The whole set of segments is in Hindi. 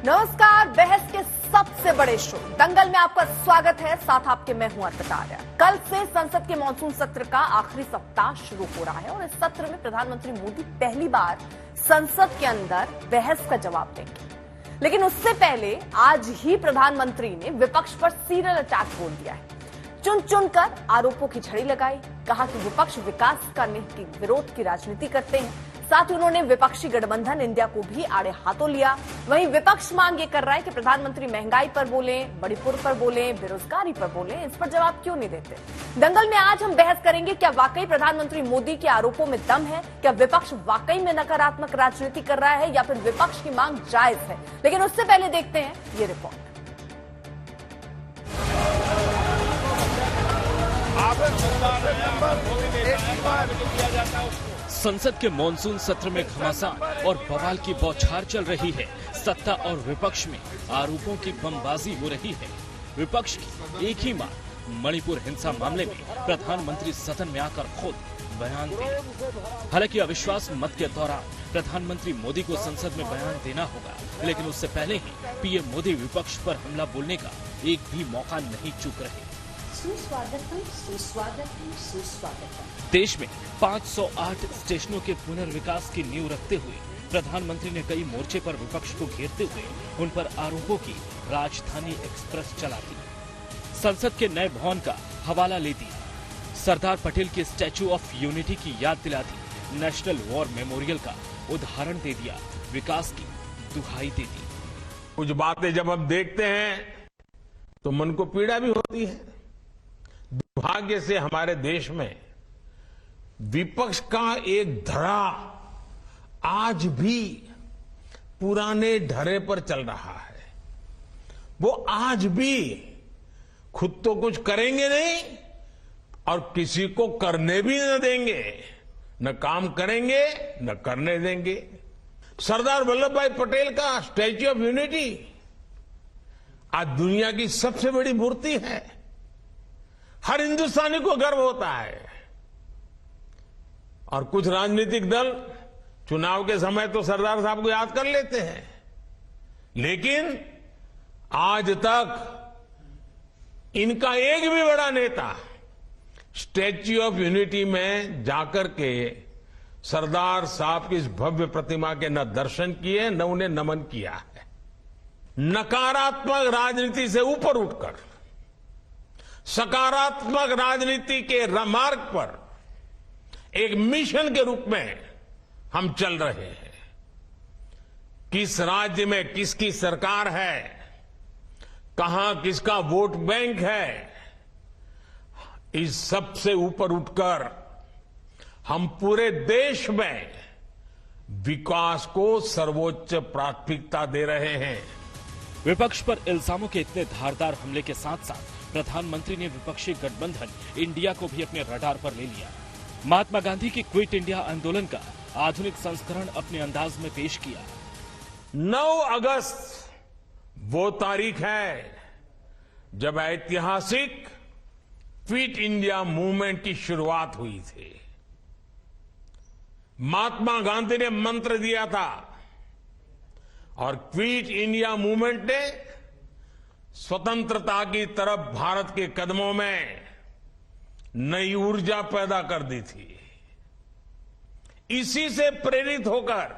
नमस्कार। बहस के सबसे बड़े शो दंगल में आपका स्वागत है। साथ आपके मैं हूं अर्पिता आर्या। कल से संसद के मानसून सत्र का आखिरी सप्ताह शुरू हो रहा है और इस सत्र में प्रधानमंत्री मोदी पहली बार संसद के अंदर बहस का जवाब देंगे। लेकिन उससे पहले आज ही प्रधानमंत्री ने विपक्ष पर सीरियल अटैक बोल दिया है। चुन चुनकर आरोपों की झड़ी लगाई। कहा कि विपक्ष विकास करने की विरोध की राजनीति करते हैं। साथ ही उन्होंने विपक्षी गठबंधन इंडिया को भी आड़े हाथों लिया। वहीं विपक्ष मांग ये कर रहा है कि प्रधानमंत्री महंगाई पर बोले, मणिपुर पर बोले, बेरोजगारी पर बोले। इस पर जवाब क्यों नहीं देते? दंगल में आज हम बहस करेंगे, क्या वाकई प्रधानमंत्री मोदी के आरोपों में दम है? क्या विपक्ष वाकई में नकारात्मक राजनीति कर रहा है या फिर विपक्ष की मांग जायज है? लेकिन उससे पहले देखते हैं ये रिपोर्ट। संसद के मॉनसून सत्र में घमासान और बवाल की बौछार चल रही है। सत्ता और विपक्ष में आरोपों की बमबाजी हो रही है। विपक्ष की एक ही मांग, मणिपुर हिंसा मामले में प्रधानमंत्री सदन में आकर खुद बयान दें। हालांकि अविश्वास मत के दौरान प्रधानमंत्री मोदी को संसद में बयान देना होगा, लेकिन उससे पहले ही पीएम मोदी विपक्ष पर हमला बोलने का एक भी मौका नहीं चूक रहे। सुस्वागतम, सुस्वागतम, सुस्वागतम। देश में 508 स्टेशनों के पुनर्विकास की नींव रखते हुए प्रधानमंत्री ने कई मोर्चे पर विपक्ष को घेरते हुए उन पर आरोपों की राजधानी एक्सप्रेस चला दी। संसद के नए भवन का हवाला ले दिया। सरदार पटेल के स्टैच्यू ऑफ यूनिटी की याद दिला दी। नेशनल वॉर मेमोरियल का उदाहरण दे दिया। विकास की दुहाई दे दी। कुछ बातें जब हम देखते हैं तो मन को पीड़ा भी होती है। दुर्भाग्य से हमारे देश में विपक्ष का एक धड़ा आज भी पुराने ढरे पर चल रहा है। वो आज भी खुद तो कुछ करेंगे नहीं और किसी को करने भी न देंगे। न काम करेंगे न करने देंगे। सरदार वल्लभ भाई पटेल का स्टैच्यू ऑफ यूनिटी आज दुनिया की सबसे बड़ी मूर्ति है। हर हिंदुस्तानी को गर्व होता है। और कुछ राजनीतिक दल चुनाव के समय तो सरदार साहब को याद कर लेते हैं, लेकिन आज तक इनका एक भी बड़ा नेता स्टैच्यू ऑफ यूनिटी में जाकर के सरदार साहब की इस भव्य प्रतिमा के न दर्शन किए न उन्हें नमन किया है। नकारात्मक राजनीति से ऊपर उठकर सकारात्मक राजनीति के मार्ग पर एक मिशन के रूप में हम चल रहे हैं। किस राज्य में किसकी सरकार है, कहां किसका वोट बैंक है, इस सब से ऊपर उठकर हम पूरे देश में विकास को सर्वोच्च प्राथमिकता दे रहे हैं। विपक्ष पर इल्जामों के इतने धारदार हमले के साथ साथ प्रधानमंत्री ने विपक्षी गठबंधन इंडिया को भी अपने रडार पर ले लिया। महात्मा गांधी की क्विट इंडिया आंदोलन का आधुनिक संस्करण अपने अंदाज में पेश किया। 9 अगस्त वो तारीख है जब ऐतिहासिक क्विट इंडिया मूवमेंट की शुरुआत हुई थी। महात्मा गांधी ने मंत्र दिया था और क्विट इंडिया मूवमेंट ने स्वतंत्रता की तरफ भारत के कदमों में नई ऊर्जा पैदा कर दी थी। इसी से प्रेरित होकर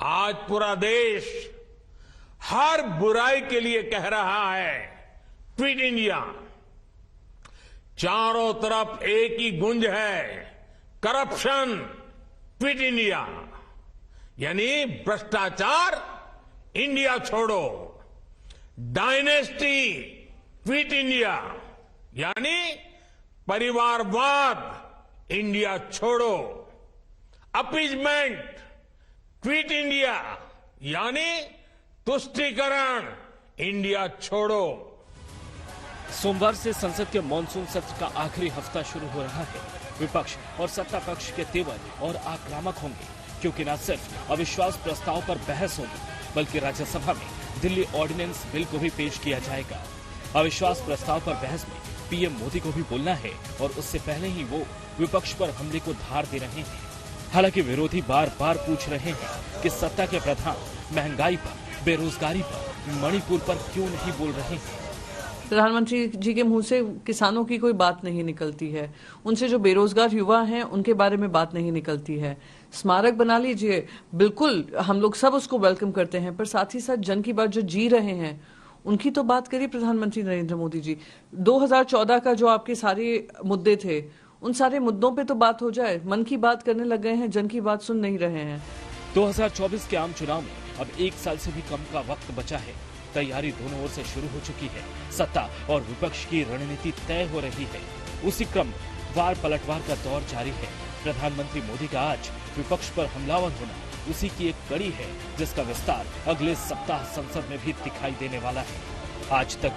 आज पूरा देश हर बुराई के लिए कह रहा है क्विट इंडिया। चारों तरफ एक ही गूंज है, करप्शन क्विट इंडिया, यानी भ्रष्टाचार इंडिया छोड़ो। डायनेस्टी क्विट इंडिया, यानी परिवारवाद इंडिया छोड़ो। अपीजमेंट क्विट इंडिया, यानी तुष्टीकरण इंडिया छोड़ो। सोमवार से संसद के मॉनसून सत्र का आखिरी हफ्ता शुरू हो रहा है। विपक्ष और सत्ता पक्ष के तेवर और आक्रामक होंगे, क्योंकि न सिर्फ अविश्वास प्रस्ताव पर बहस होगी, बल्कि राज्यसभा में दिल्ली ऑर्डिनेंस बिल को भी पेश किया जाएगा। अविश्वास प्रस्ताव पर बहस में पीएम मोदी को भी बोलना है और उससे पहले ही वो विपक्ष पर हमले को धार दे रहे हैं। हालांकि विरोधी बार बार पूछ रहे हैं कि सत्ता के प्रधान महंगाई पर बेरोजगारी पर, मणिपुर पर क्यों नहीं बोल रहे हैं? प्रधानमंत्री जी के मुंह से किसानों की कोई बात नहीं निकलती है, उनसे जो बेरोजगार युवा हैं उनके बारे में बात नहीं निकलती है। स्मारक बना लीजिए, बिल्कुल हम लोग सब उसको वेलकम करते हैं, पर साथ ही साथ जन की बात जो जी रहे हैं उनकी तो बात करिए प्रधानमंत्री नरेंद्र मोदी जी। 2014 का जो आपके सारे मुद्दे थे, उन सारे मुद्दों पे तो बात हो जाए। मन की बात करने लग गए हैं, जन की बात सुन नहीं रहे हैं। 2024 के आम चुनाव में अब 1 साल से भी कम का वक्त बचा है। तैयारी दोनों ओर से शुरू हो चुकी है। सत्ता और विपक्ष की रणनीति तय हो रही है। उसी क्रम वार पलटवार का दौर जारी है। प्रधानमंत्री मोदी का आज विपक्ष पर हमलावर होना उसी की एक कड़ी है, जिसका विस्तार अगले सप्ताह संसद में भी दिखाई देने वाला है। आज तक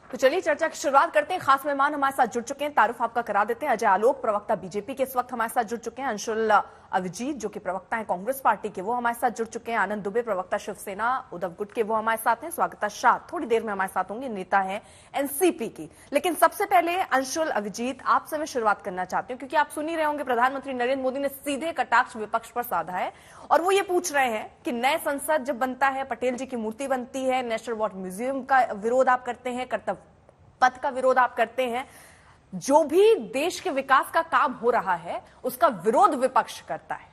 तो चलिए चर्चा की शुरुआत करते हैं। खास मेहमान हमारे साथ जुड़ चुके हैं, तारुफ आपका करा देते हैं। अजय आलोक, प्रवक्ता बीजेपी के, इस वक्त हमारे साथ जुड़ चुके हैं। अंशुल अभिजीत, जो कि प्रवक्ता हैं कांग्रेस पार्टी के, वो हमारे साथ जुड़ चुके हैं। आनंद दुबे, प्रवक्ता शिवसेना उद्धव गुट के, वो हमारे साथ हैं। स्वागता शाह थोड़ी देर में हमारे साथ होंगे, नेता हैं एनसीपी की। लेकिन सबसे पहले अंशुल अभिजीत, आपसे मैं शुरुआत करना चाहती हूँ, क्योंकि आप सुन ही रहे होंगे प्रधानमंत्री नरेंद्र मोदी ने सीधे कटाक्ष विपक्ष पर साधा है और वो ये पूछ रहे हैं कि नए संसद जब बनता है, पटेल जी की मूर्ति बनती है, नेशनल वॉर म्यूजियम का विरोध आप करते हैं, कर्तव्य पथ का विरोध आप करते हैं, जो भी देश के विकास का काम हो रहा है उसका विरोध विपक्ष करता है।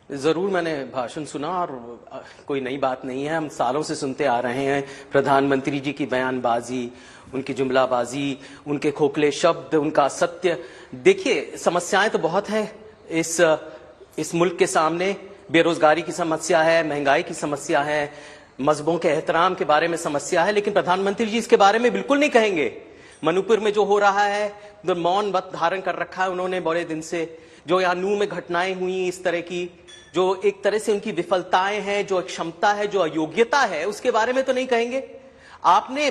जरूर मैंने भाषण सुना और कोई नई बात नहीं है, हम सालों से सुनते आ रहे हैं प्रधानमंत्री जी की बयानबाजी, उनकी जुमलाबाजी, उनके खोखले शब्द, उनका सत्य। देखिए, समस्याएं तो बहुत है इस मुल्क के सामने। बेरोजगारी की समस्या है, महंगाई की समस्या है, मजहबों के एहतराम के बारे में समस्या है, लेकिन प्रधानमंत्री जी इसके बारे में बिल्कुल नहीं कहेंगे। मणिपुर में जो हो रहा है, जो मौन व्रत धारण कर रखा है उन्होंने बड़े दिन से, जो यहाँ नूह में घटनाएं हुई इस तरह की, जो एक तरह से उनकी विफलताएं हैं, जो क्षमता है, जो अयोग्यता है, उसके बारे में तो नहीं कहेंगे। आपने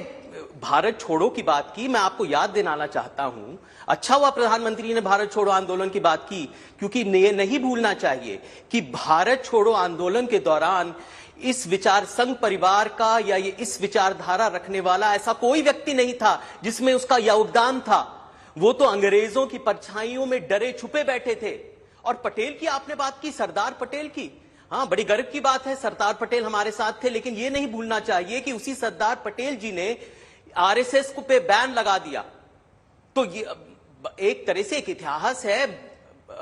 भारत छोड़ो की बात की, मैं आपको याद दिलाना चाहता हूं, अच्छा हुआ प्रधानमंत्री ने भारत छोड़ो आंदोलन की बात की, क्योंकि ये नहीं भूलना चाहिए कि भारत छोड़ो आंदोलन के दौरान इस विचार संघ परिवार का या ये इस विचारधारा रखने वाला ऐसा कोई व्यक्ति नहीं था जिसमें उसका योगदान था। वो तो अंग्रेजों की परछाइयों में डरे छुपे बैठे थे। और पटेल की आपने बात की, सरदार पटेल की, हाँ, बड़ी गर्व की बात है, सरदार पटेल हमारे साथ थे, लेकिन ये नहीं भूलना चाहिए कि उसी सरदार पटेल जी ने आरएसएस को पे बैन लगा दिया। तो ये एक तरह से एक इतिहास है।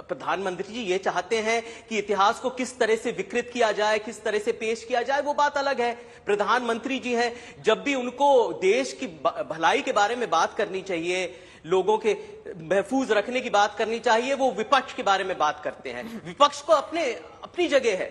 प्रधानमंत्री जी ये चाहते हैं कि इतिहास को किस तरह से विकृत किया जाए, किस तरह से पेश किया जाए, वो बात अलग है। प्रधानमंत्री जी हैं, जब भी उनको देश की भलाई के बारे में बात करनी चाहिए, लोगों के महफूज रखने की बात करनी चाहिए, वो विपक्ष के बारे में बात करते हैं। विपक्ष को अपनी जगह है।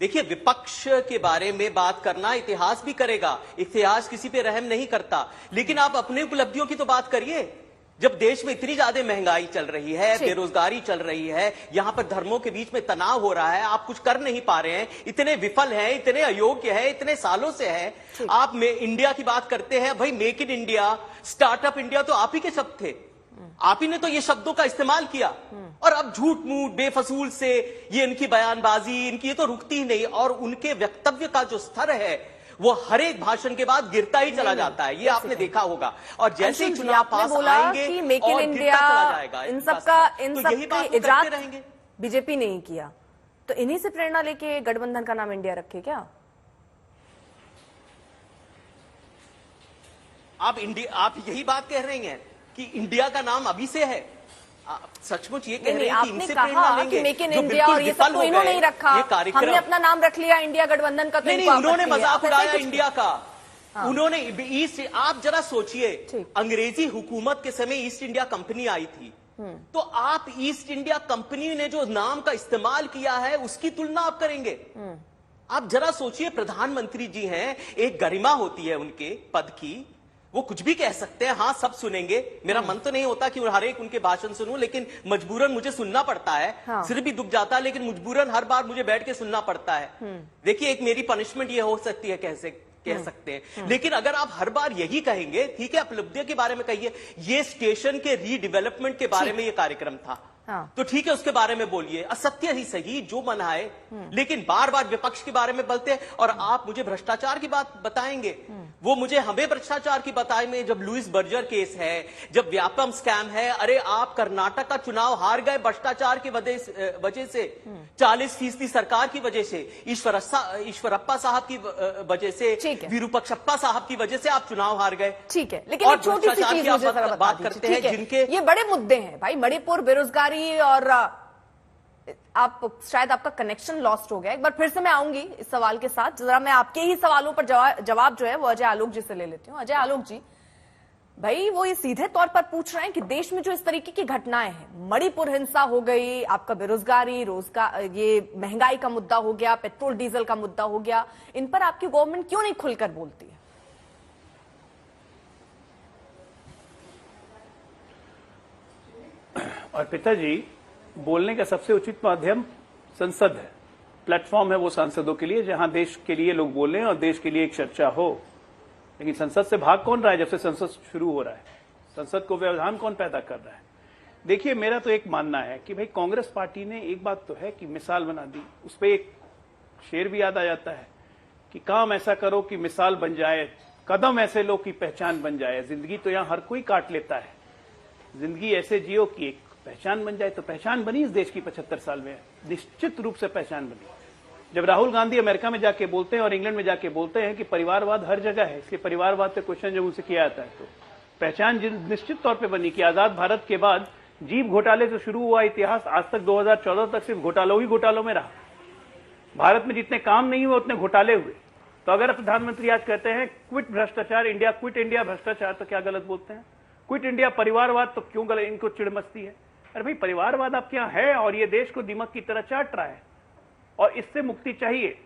देखिए, विपक्ष के बारे में बात करना इतिहास भी करेगा, इतिहास किसी पे रहम नहीं करता, लेकिन आप अपने उपलब्धियों की तो बात करिए। जब देश में इतनी ज्यादा महंगाई चल रही है, बेरोजगारी चल रही है, यहां पर धर्मों के बीच में तनाव हो रहा है, आप कुछ कर नहीं पा रहे हैं, इतने विफल हैं, इतने अयोग्य हैं, इतने सालों से हैं। आप इंडिया की बात करते हैं, भाई make in India, startup India तो आप ही के शब्द थे, आप ही ने तो ये शब्दों का इस्तेमाल किया। और अब झूठ मूठ बेफसूल से ये इनकी बयानबाजी, इनकी ये तो रुकती ही नहीं, और उनके वक्तव्य का जो स्तर है वो हर एक भाषण के बाद गिरता ही चला जाता है, ये आपने देखा होगा। और जैसे ही चुनाव पास आएंगे कि मेक इन इंडिया, इन सबका इजाद बीजेपी ने ही किया, तो इन्हीं से प्रेरणा लेके गठबंधन का नाम इंडिया रखे क्या? आप यही बात कह रहे हैं कि इंडिया का नाम अभी से है? सचमुच ये कह रहे हैं कि इनसे प्रेरणा लेंगे? मेक इन इंडिया और ये सब तो इन्होंने नहीं रखा, हमने अपना नाम रख लिया इंडिया गठबंधन का। नहीं, उन्होंने मजाक उड़ाया इंडिया का। उन्होंने ईस्ट, आप जरा सोचिए, अंग्रेजी हुकूमत के समय ईस्ट इंडिया कंपनी आई थी, तो आप ईस्ट इंडिया कंपनी ने जो नाम का इस्तेमाल किया है उसकी तुलना आप करेंगे? आप जरा सोचिए, प्रधानमंत्री जी हैं, एक गरिमा होती है उनके पद की, वो कुछ भी कह सकते हैं, हाँ सब सुनेंगे। मेरा मन तो नहीं होता कि हर एक उनके भाषण सुनूं, लेकिन मजबूरन मुझे सुनना पड़ता है। हाँ। सिर भी दुख जाता है, लेकिन मजबूरन हर बार मुझे बैठ के सुनना पड़ता है। देखिए, एक मेरी पनिशमेंट ये हो सकती है, कह सकते हैं, लेकिन अगर आप हर बार यही कहेंगे, ठीक है, उपलब्धियों के बारे में कहिए, ये स्टेशन के रीडेवलपमेंट के बारे में ये कार्यक्रम था, हाँ। तो ठीक है, उसके बारे में बोलिए, असत्य ही सही, जो मन आए, लेकिन बार बार विपक्ष के बारे में बोलते हैं। और आप मुझे भ्रष्टाचार की बात बताएंगे, वो मुझे हमें भ्रष्टाचार की बताए में, जब लुइस बर्जर केस है, जब व्यापम स्कैम है, अरे आप कर्नाटक का चुनाव हार गए भ्रष्टाचार की वजह से, 40% सरकार की वजह से, ईश्वरप्पा साहब की वजह से, विरूपाक्षप्पा साहब की वजह से आप चुनाव हार गए। ठीक है, लेकिन एक छोटी सी चीज मुझे जरा बात करते हैं जिनके ये बड़े मुद्दे हैं भाई, मणिपुर, बेरोजगारी, और आप शायद आपका कनेक्शन लॉस्ट हो गया। एक बार फिर से मैं आऊंगी इस सवाल के साथ, जरा मैं आपके ही सवालों पर जवाब जो है वो अजय आलोक जी से ले लेती हूँ। अजय आलोक जी, भाई वो ये सीधे तौर पर पूछ रहे हैं कि देश में जो इस तरीके की घटनाएं हैं, मणिपुर हिंसा हो गई, आपका बेरोजगारी, रोजगार, ये महंगाई का मुद्दा हो गया, पेट्रोल डीजल का मुद्दा हो गया, इन पर आपकी गवर्नमेंट क्यों नहीं खुलकर बोलती है? और पिताजी, बोलने का सबसे उचित माध्यम संसद है, प्लेटफॉर्म है वो सांसदों के लिए, जहां देश के लिए लोग बोलें और देश के लिए एक चर्चा हो। लेकिन संसद से भाग कौन रहा है? जब से संसद शुरू हो रहा है, संसद को व्यवधान कौन पैदा कर रहा है? देखिए, मेरा तो एक मानना है कि भाई कांग्रेस पार्टी ने एक बात तो है कि मिसाल बना दी, उस पर एक शेर भी याद आ जाता है कि काम ऐसा करो कि मिसाल बन जाए, कदम ऐसे लो कि पहचान बन जाए। जिंदगी तो यहां हर कोई काट लेता है, जिंदगी ऐसे जियो कि एक पहचान बन जाए। तो पहचान बनी इस देश की 75 साल में, निश्चित रूप से पहचान बनी। जब राहुल गांधी अमेरिका में जाके बोलते हैं और इंग्लैंड में जाके बोलते हैं कि परिवारवाद हर जगह है, इसके परिवारवाद पे क्वेश्चन जब उनसे किया जाता है तो पहचान निश्चित तौर पे बनी कि आजाद भारत के बाद जीप घोटाले से शुरू हुआ इतिहास आज तक 2014 तक सिर्फ घोटालों ही घोटालों में रहा। भारत में जितने काम नहीं हुए उतने घोटाले हुए। तो अगर प्रधानमंत्री आज कहते हैं क्विट भ्रष्टाचार इंडिया, क्विट इंडिया भ्रष्टाचार, तो क्या गलत बोलते हैं? क्विट इंडिया परिवारवाद, तो क्यों गलत? इनको चिड़ मचती है। अरे भाई, परिवारवाद आपके यहाँ है और ये देश को दीमक की तरह चाट रहा है, और इससे मुक्ति चाहिए।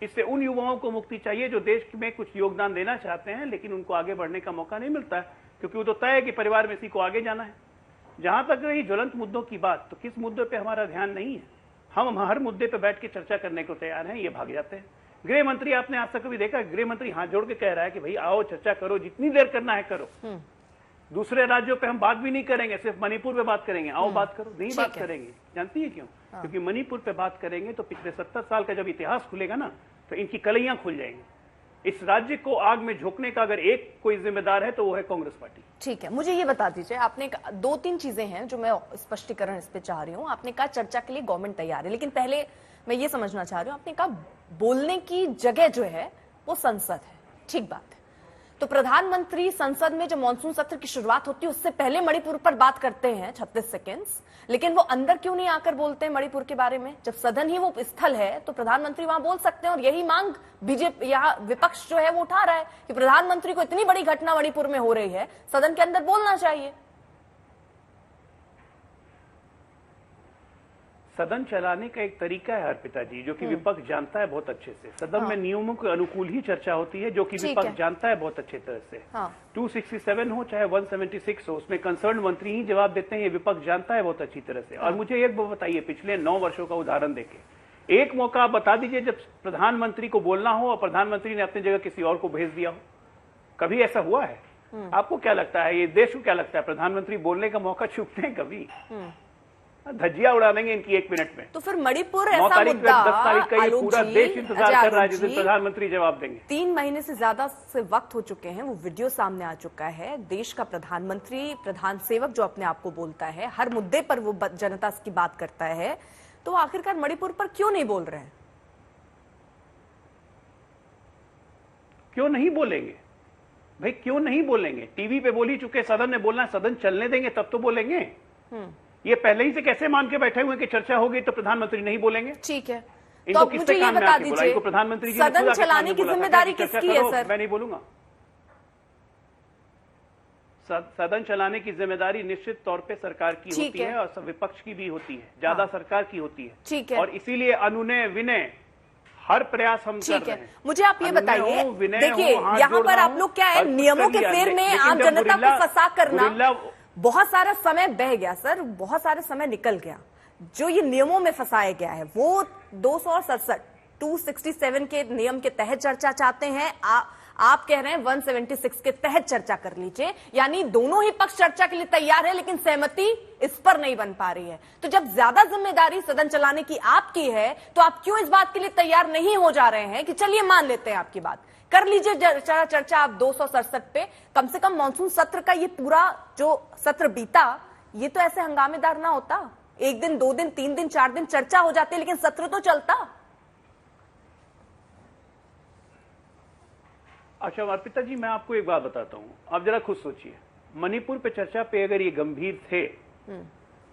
इससे उन युवाओं को मुक्ति चाहिए जो देश में कुछ योगदान देना चाहते हैं लेकिन उनको आगे बढ़ने का मौका नहीं मिलता है, क्योंकि वो तो तय है कि परिवार में इसी को आगे जाना है। जहां तक रही ज्वलंत मुद्दों की बात, तो किस मुद्दे पे हमारा ध्यान नहीं है? हम हर मुद्दे पे बैठ के चर्चा करने को तैयार हैं, ये भाग जाते हैं। गृह मंत्री, आपने आज तक कभी देखा गृह मंत्री हाथ जोड़ के कह रहा है कि भाई आओ चर्चा करो, जितनी देर करना है करो। दूसरे राज्यों पे हम बात भी नहीं करेंगे, सिर्फ मणिपुर पे बात करेंगे, आओ बात करो, नहीं बात करेंगे। जानती है क्यों? क्योंकि मणिपुर पे बात करेंगे तो पिछले 70 साल का जब इतिहास खुलेगा ना, तो इनकी कलैयां खुल जाएंगी। इस राज्य को आग में झोंकने का अगर एक कोई जिम्मेदार है तो वो है कांग्रेस पार्टी। ठीक है, मुझे ये बता दीजिए, आपने 2-3 चीजें हैं जो मैं स्पष्टीकरण इस पे चाह रही हूँ। आपने कहा चर्चा के लिए गवर्नमेंट तैयार है, लेकिन पहले मैं ये समझना चाह रही हूँ, आपने कहा बोलने की जगह जो है वो संसद है, ठीक बात है। तो प्रधानमंत्री संसद में जब मानसून सत्र की शुरुआत होती है उससे पहले मणिपुर पर बात करते हैं 36 सेकेंड्स, लेकिन वो अंदर क्यों नहीं आकर बोलते हैं मणिपुर के बारे में? जब सदन ही वो स्थल है तो प्रधानमंत्री वहां बोल सकते हैं, और यही मांग बीजेपी, यहाँ विपक्ष जो है वो उठा रहा है कि प्रधानमंत्री को इतनी बड़ी घटना मणिपुर में हो रही है, सदन के अंदर बोलना चाहिए। सदन चलाने का एक तरीका है अर्पिता जी, जो कि विपक्ष जानता है बहुत अच्छे से। सदन में नियमों के अनुकूल ही चर्चा होती है, जो कि विपक्ष जानता है बहुत अच्छे तरह से। 267 हो चाहे 176 हो, उसमें कंसर्न मंत्री ही जवाब देते हैं, ये विपक्ष जानता है बहुत अच्छी तरह से। और मुझे एक बताइए, पिछले 9 वर्षों का उदाहरण देके एक मौका आप बता दीजिए जब प्रधानमंत्री को बोलना हो और प्रधानमंत्री ने अपनी जगह किसी और को भेज दिया हो। कभी ऐसा हुआ है? आपको क्या लगता है, ये देश को क्या लगता है, प्रधानमंत्री बोलने का मौका चूकते हैं कभी? धज्जियां उड़ा देंगे इनकी 1 मिनट में। तो फिर मणिपुर ऐसा मुद्दा 10 तारीख का ये पूरा देश इंतजार कर रहा है जिस दिन प्रधानमंत्री जवाब देंगे। 3 महीने से ज्यादा से वक्त हो चुके हैं, वो वीडियो सामने आ चुका है। देश का प्रधानमंत्री, प्रधान सेवक जो अपने आप को बोलता है, हर मुद्दे पर वो जनता की बात करता है, तो आखिरकार मणिपुर पर क्यों नहीं बोल रहे हैं? क्यों नहीं बोलेंगे भाई, क्यों नहीं बोलेंगे? टीवी पे बोल ही चुके, सदन में बोलना, सदन चलने देंगे तब तो बोलेंगे। ये पहले ही से कैसे मान के बैठे हुए कि चर्चा होगी तो प्रधानमंत्री नहीं बोलेंगे? ठीक है, इनको तो मुझे ये बता दीजिए, इनको प्रधानमंत्री जी सदन चलाने की जिम्मेदारी किसकी है सर? मैं नहीं बोलूंगा। सदन चलाने की जिम्मेदारी निश्चित तौर पे सरकार की होती है और विपक्ष की भी होती है, ज्यादा सरकार की होती है। ठीक है, और इसीलिए अनुनय विनय हर प्रयास हम कर रहे हैं। मुझे आप ये बताइए, देखिए यहाँ पर आप लोग क्या है, नियमों के फेर में आम जनता को फंसा करना, बहुत सारा समय बह गया सर, बहुत सारा समय निकल गया। जो ये नियमों में फंसाया गया है वो 267 के नियम के तहत चर्चा चाहते हैं, आप कह रहे हैं 176 के तहत चर्चा कर लीजिए। यानी दोनों ही पक्ष चर्चा के लिए तैयार है, लेकिन सहमति इस पर नहीं बन पा रही है। तो जब ज्यादा जिम्मेदारी सदन चलाने की आपकी है, तो आप क्यों इस बात के लिए तैयार नहीं हो जा रहे हैं कि चलिए मान लेते हैं आपकी बात कर लीजिए चर्चा आप 267 पे। कम से कम मानसून सत्र का ये पूरा जो सत्र बीता, ये तो ऐसे हंगामेदार ना होता। एक दिन, 2 दिन, 3 दिन, 4 दिन चर्चा हो जाती, लेकिन सत्र तो चलता। अच्छा अर्पिता जी, मैं आपको एक बात बताता हूं, आप जरा खुद सोचिए, मणिपुर पे चर्चा पे अगर ये गंभीर थे तो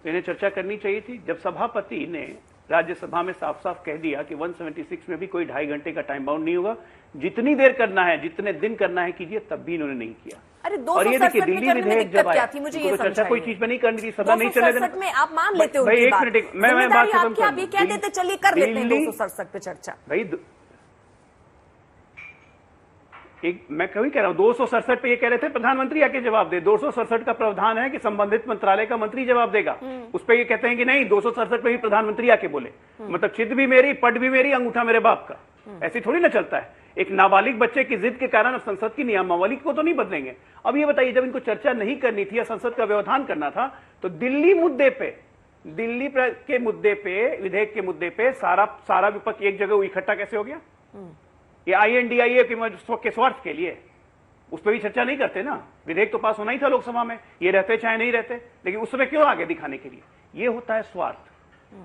इन्हें चर्चा करनी चाहिए थी। जब सभापति ने राज्यसभा में साफ साफ कह दिया कि 176 में भी कोई 2.5 घंटे का टाइम बाउंड नहीं होगा, जितनी देर करना है, जितने दिन करना है कीजिए, तब भी इन्होंने नहीं किया। अरे और ये देखिए, दिल्ली विधेयक जब आया, मुझे तो चर्चा कोई चीज पे नहीं करनी थी, सभा नहीं चले देना। में आप मान लेते हो, एक मिनट, मैं बात खत्म कर दूं। कह देते चलिए कर लेते हैं 267 पे चर्चा। भाई मैं कभी कह रहा हूं 267 पे ये कह रहे थे प्रधानमंत्री आके जवाब दे। 267 का प्रावधान है कि संबंधित मंत्रालय का मंत्री जवाब देगा। उस पे ये कहते हैं कि नहीं, 267 पे भी प्रधानमंत्री आके बोले। मतलब चित भी मेरी, पट भी मेरी, अंगूठा मेरे बाप का। ऐसी थोड़ी ना चलता है। एक नाबालिग बच्चे की जिद के कारण अब संसद की नियमावली को तो नहीं बदलेंगे। अब ये बताइए, जब इनको चर्चा नहीं करनी थी या संसद का व्यवधान करना था, तो दिल्ली के मुद्दे पे, विधेयक के मुद्दे पे सारा विपक्ष एक जगह इकट्ठा कैसे हो गया? ये INDIA के स्वार्थ के लिए, उस पर भी चर्चा नहीं करते ना। विधेयक तो पास होना ही था लोकसभा में, ये रहते चाहे नहीं रहते, लेकिन उस समय क्यों आगे दिखाने के लिए? ये होता है स्वार्थ।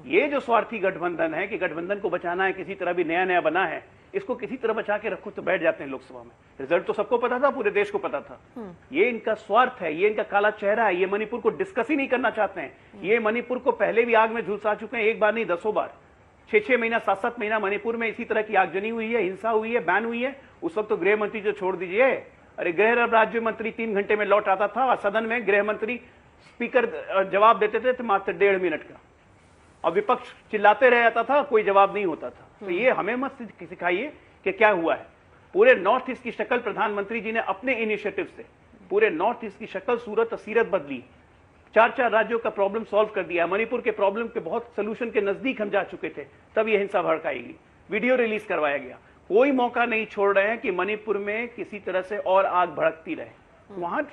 ये जो स्वार्थी गठबंधन है कि गठबंधन को बचाना है, किसी तरह भी नया बना है, इसको किसी तरह बचा के रखो तो बैठ जाते हैं लोकसभा में। रिजल्ट तो सबको पता था, पूरे देश को पता था। ये इनका स्वार्थ है, ये इनका काला चेहरा है। ये मणिपुर को डिस्कस ही नहीं करना चाहते हैं। ये मणिपुर को पहले भी आग में झुलसा चुके हैं, एक बार नहीं 10 बार। 6 महीना 7 महीना मणिपुर में इसी तरह की आगजनी हुई है, हिंसा हुई है, बैन हुई है। उस वक्त तो गृह मंत्री जो छोड़ दीजिए, अरे गृह राज्य मंत्री 3 घंटे में लौट आता था, और सदन में गृह मंत्री स्पीकर जवाब देते थे तो मात्र 1.5 मिनट का, और विपक्ष चिल्लाते रह जाता था, कोई जवाब नहीं होता था। तो ये हमें मत सिखाइए कि क्या हुआ है। पूरे नॉर्थ ईस्ट की शक्ल प्रधानमंत्री जी ने अपने इनिशिएटिव से, पूरे नॉर्थ ईस्ट की शक्ल, सूरत और सीरत बदली। 4 राज्यों का प्रॉब्लम सॉल्व कर दिया। मणिपुर के प्रॉब्लम के बहुत सोल्यूशन के नजदीक हम जा चुके थे, तब ये हिंसा भड़काएगी। वीडियो रिलीज करवाया गया। कोई मौका नहीं छोड़ रहे हैं कि मणिपुर में किसी तरह से और आग भड़कती रहे। वहां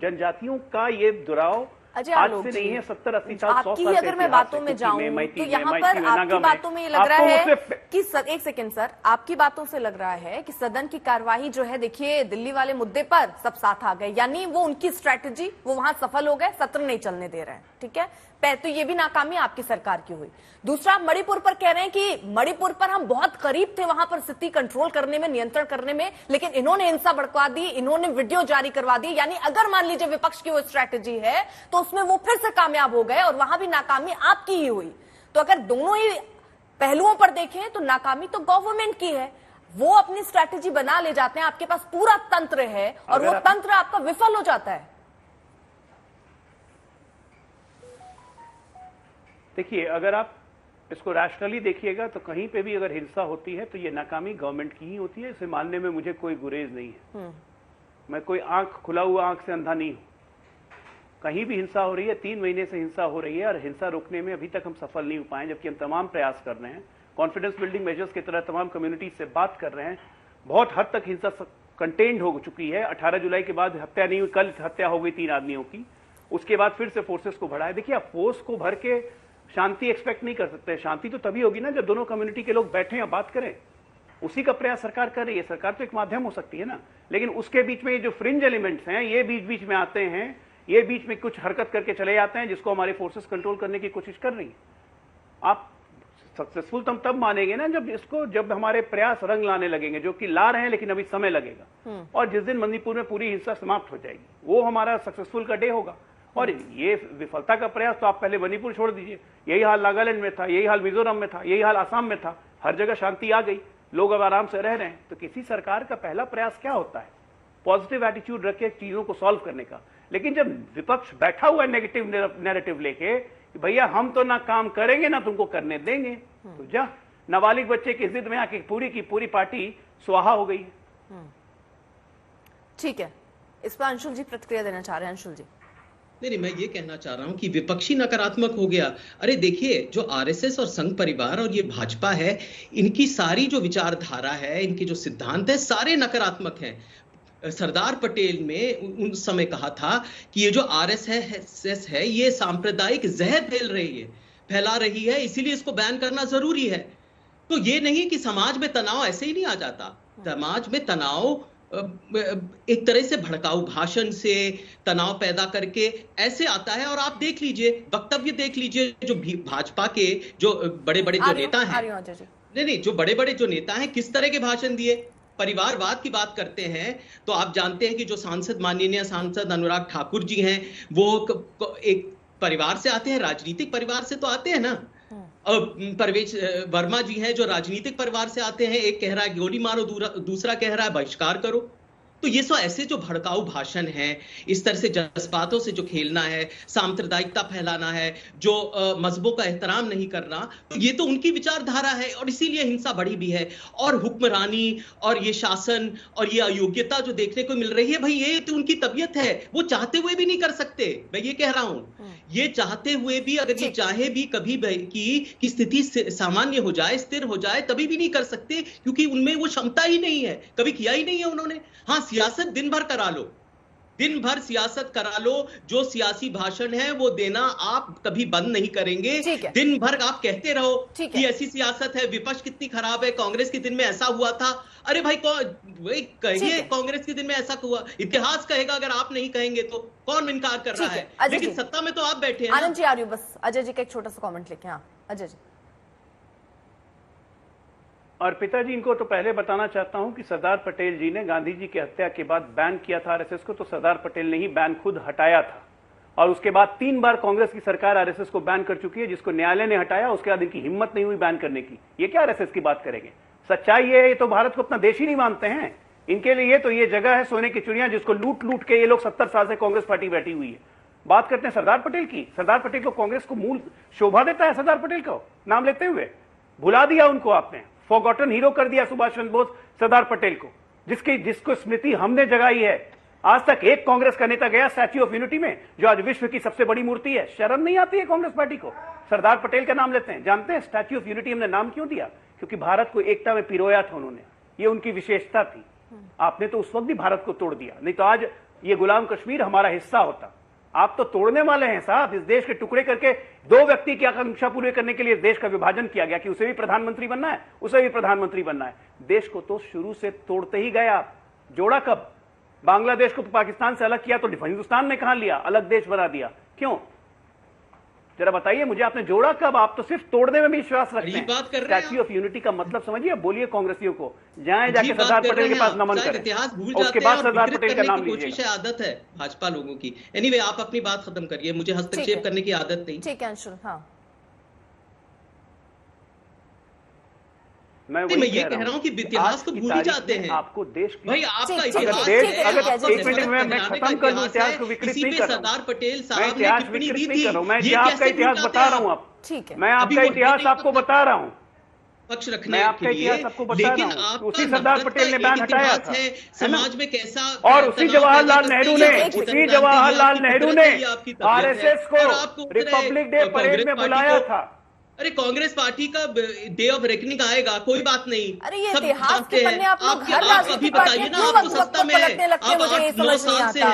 जनजातियों का ये दुराव आज से नहीं है, 70-80 साल, 100 साल। अगर मैं बातों में जाऊं तो यहाँ पर आपकी बातों में ये लग रहा है कि एक सेकंड सर, आपकी बातों से लग रहा है कि सदन की कार्यवाही जो है, देखिए दिल्ली वाले मुद्दे पर सब साथ आ गए, यानी वो उनकी स्ट्रैटेजी, वो वहां सफल हो गए, सत्र नहीं चलने दे रहे हैं। ठीक है, तो ये भी नाकामी आपकी सरकार की हुई। दूसरा, मणिपुर पर कह रहे हैं कि मणिपुर पर हम बहुत करीब थे वहां पर स्थिति कंट्रोल करने में, नियंत्रण करने में, लेकिन इन्होंने हिंसा भड़का दी, इन्होंने वीडियो जारी करवा दी। यानी अगर मान लीजिए विपक्ष की वो स्ट्रैटेजी है तो उसमें वो फिर से कामयाब हो गए और वहां भी नाकामी आपकी ही हुई। तो अगर दोनों ही पहलुओं पर देखें तो नाकामी तो गवर्नमेंट की है। वो अपनी स्ट्रैटेजी बना ले जाते हैं, आपके पास पूरा तंत्र है और वो तंत्र आपका विफल हो जाता है। देखिए, अगर आप इसको रैशनली देखिएगा तो कहीं पे भी अगर हिंसा होती है तो ये नाकामी गवर्नमेंट की ही होती है। इसे मानने में मुझे कोई गुरेज नहीं है। मैं कोई खुला हुआ आंख से अंधा नहीं हूं। कहीं भी हिंसा हो रही है, 3 महीने से हिंसा हो रही है, और हिंसा रोकने में अभी तक हम सफल नहीं हो पाए, जबकि हम तमाम प्रयास कर रहे हैं। कॉन्फिडेंस बिल्डिंग मेजर्स की तरह तमाम कम्युनिटी से बात कर रहे हैं। बहुत हद तक हिंसा कंटेन्ड हो चुकी है। 18 जुलाई के बाद हत्या नहीं हुई, कल हत्या हो गई 3 आदमियों की। उसके बाद फिर से फोर्सेस को बढ़ाया। देखिए, आप फोर्स को भर के शांति एक्सपेक्ट नहीं कर सकते। शांति तो तभी होगी ना जब दोनों कम्युनिटी के लोग बैठे या बात करें। उसी का प्रयास सरकार कर रही है। सरकार तो एक माध्यम हो सकती है ना, लेकिन उसके बीच में ये जो फ्रिंज एलिमेंट्स हैं, ये बीच बीच में आते हैं, ये बीच में कुछ हरकत करके चले जाते हैं, जिसको हमारे फोर्सेस कंट्रोल करने की कोशिश कर रही है। आप सक्सेसफुल तब मानेंगे ना जब हमारे प्रयास रंग लाने लगेंगे, जो कि ला रहे हैं, लेकिन अभी समय लगेगा। और जिस दिन मणिपुर में पूरी हिंसा समाप्त हो जाएगी, वो हमारा सक्सेसफुल का डे होगा। और ये विफलता का प्रयास तो आप पहले मणिपुर छोड़ दीजिए, यही हाल नागालैंड में था, यही हाल मिजोरम में था, यही हाल आसाम में था। हर जगह शांति आ गई, लोग अब आराम से रह रहे हैं। तो किसी सरकार का पहला प्रयास क्या होता है? पॉजिटिव एटीट्यूड रख के चीजों को सॉल्व करने का। लेकिन जब विपक्ष बैठा हुआ है नेगेटिव नैरेटिव लेके कि भैया हम तो ना काम करेंगे ना तुमको करने देंगे, तो जा नाबालिग बच्चे की जिद में आके पूरी की पूरी पार्टी स्वाहा हो गई है। ठीक है, इस पर अंशुल जी प्रतिक्रिया देना चाह रहे हैं। अंशुल जी। नहीं, मैं ये कहना चाह रहा हूं कि विपक्षी नकारात्मक हो गया। अरे देखिए, जो आरएसएस और संघ परिवार और ये भाजपा है, इनकी सारी जो विचारधारा है, इनके जो सिद्धांत है, सारे नकारात्मक हैं। सरदार पटेल ने उस समय कहा था कि ये जो आरएसएस है, ये सांप्रदायिक जहर फैला रही है, इसीलिए इसको बैन करना जरूरी है। तो ये नहीं कि समाज में तनाव ऐसे ही नहीं आ जाता। समाज में तनाव एक तरह से भड़काऊ भाषण से तनाव पैदा करके ऐसे आता है। और आप देख लीजिए, वक्तव्य देख लीजिए, जो भाजपा के जो बड़े बड़े जो नेता हैं, नहीं, जो बड़े बड़े जो नेता हैं, किस तरह के भाषण दिए। परिवारवाद की बात करते हैं तो आप जानते हैं कि जो सांसद, माननीय सांसद अनुराग ठाकुर जी हैं, वो एक परिवार से आते हैं, राजनीतिक परिवार से तो आते हैं ना। परवेश वर्मा जी हैं जो राजनीतिक परिवार से आते हैं, एक कह रहा है गोली मारो, दूसरा कह रहा है बहिष्कार करो। तो ये सब ऐसे जो भड़काऊ भाषण है, इस तरह से जज्बातों से जो खेलना है, सांप्रदायिकता फैलाना है, जो मजहबों का एहतराम नहीं करना, तो ये तो उनकी विचारधारा है और इसीलिए हिंसा बढ़ी भी है। और हुक्मरानी और ये शासन और ये अयोग्यता जो देखने को मिल रही है, भाई ये तो उनकी तबीयत है, वो चाहते हुए भी नहीं कर सकते। मैं ये कह रहा हूं, ये चाहते हुए भी, अगर ये चाहे भी कभी की स्थिति सामान्य हो जाए, स्थिर हो जाए, तभी भी नहीं कर सकते, क्योंकि उनमें वो क्षमता ही नहीं है, कभी किया ही नहीं है उन्होंने। हाँ, सियासत दिन भर करा लो, दिन भर सियासत करा लो, जो सियासी भाषण है वो देना आप कभी बंद नहीं करेंगे। दिन भर आप कहते रहो कि ऐसी सियासत है, विपक्ष कितनी खराब है, कांग्रेस के दिन में ऐसा हुआ था। अरे भाई कहिए, कांग्रेस के दिन में ऐसा हुआ, इतिहास कहेगा, अगर आप नहीं कहेंगे तो कौन इनकार कर रहा है। लेकिन सत्ता में तो आप बैठे हैं। आनंद जी आ रही हूं, बस अजय जी का एक छोटा सा कमेंट लेके। हाँ अजय जी। और पिताजी, इनको तो पहले बताना चाहता हूं कि सरदार पटेल जी ने गांधी जी की हत्या के बाद बैन किया था आरएसएस को, तो सरदार पटेल ने ही बैन खुद हटाया था। और उसके बाद 3 बार कांग्रेस की सरकार आरएसएस को बैन कर चुकी है, जिसको न्यायालय ने हटाया। उसके बाद इनकी हिम्मत नहीं हुई बैन करने की। ये क्या आरएसएस की बात करेंगे? सच्चाई ये तो भारत को अपना देश ही नहीं मानते हैं। इनके लिए तो ये जगह है सोने की चिड़िया, जिसको लूट लूट के ये लोग 70 साल से कांग्रेस पार्टी बैठी हुई है। बात करते हैं सरदार पटेल की। सरदार पटेल को कांग्रेस को मूल शोभा देता है, सरदार पटेल को नाम लेते हुए भुला दिया उनको आपने, फॉरगॉटन हीरो कर दिया सुभाष चंद्र बोस सरदार पटेल को, जिसको स्मृति हमने जगाई है। आज तक एक कांग्रेस का नेता गया स्टैच्यू ऑफ यूनिटी में, जो आज विश्व की सबसे बड़ी मूर्ति है? शर्म नहीं आती है कांग्रेस पार्टी को? सरदार पटेल का नाम लेते हैं। जानते हैं स्टैच्यू ऑफ यूनिटी हमने नाम क्यों दिया? क्योंकि भारत को एकता में पिरोया था उन्होंने, ये उनकी विशेषता थी। आपने तो उस वक्त भी भारत को तोड़ दिया, नहीं तो आज ये गुलाम कश्मीर हमारा हिस्सा होता। आप तो तोड़ने वाले हैं साहब। इस देश के टुकड़े करके 2 व्यक्ति की आकांक्षा पूरी करने के लिए इस देश का विभाजन किया गया कि उसे भी प्रधानमंत्री बनना है, उसे भी प्रधानमंत्री बनना है। देश को तो शुरू से तोड़ते ही गए आप। जोड़ा कब? बांग्लादेश को तो पाकिस्तान से अलग किया तो हिंदुस्तान में कहां लिया, अलग देश बना दिया? क्यों? जरा बताइए मुझे, आपने जोड़ा कब? आप तो सिर्फ तोड़ने में भी विश्वास रखते हैं। स्टैच्यू ऑफ यूनिटी का मतलब समझिए। बोलिए कांग्रेसियों को, जाएं जाके सरदार पटेल के पास नमन करें, इतिहास भूल उसके बाद सरदार पटेल का नाम लीजिए। कोशिश आदत है भाजपा लोगों की। एनीवे, आप अपनी बात खत्म करिए, मुझे हस्तक्षेप करने की आदत नहीं। ठीक है अंशुल। हाँ, मैं ये कह रहा हूँ कि इतिहास को भूल ही जाते हैं। आपको देश की, भाई आपका अगर इतिहास, एक मिनट में मैं खत्म कर दूं इतिहास को, विकृत नहीं कर रहा हूं। सरदार पटेल साहब ने इतिहास टिप्पणी विकृत दी नहीं थी। कर रहा हूं, मैं आपका इतिहास बता रहा हूं। आप ठीक है, मैं आपका इतिहास आपको बता रहा हूं, पक्ष रखने के लिए। लेकिन उसी सरदार पटेल ने बैन हटाया था। समाज में कैसा, और उसी जवाहरलाल नेहरू ने आरएसएस को रिपब्लिक डे परेड में बुलाया था। अरे कांग्रेस पार्टी का डे ऑफ रेकनिंग आएगा, कोई बात नहीं। अरे ये इतिहास के पन्ने आप लोग हर राजनीतिक पार्टी क्यों वक्त पलटने लगते हैं, मुझे ये समझ नहीं आता।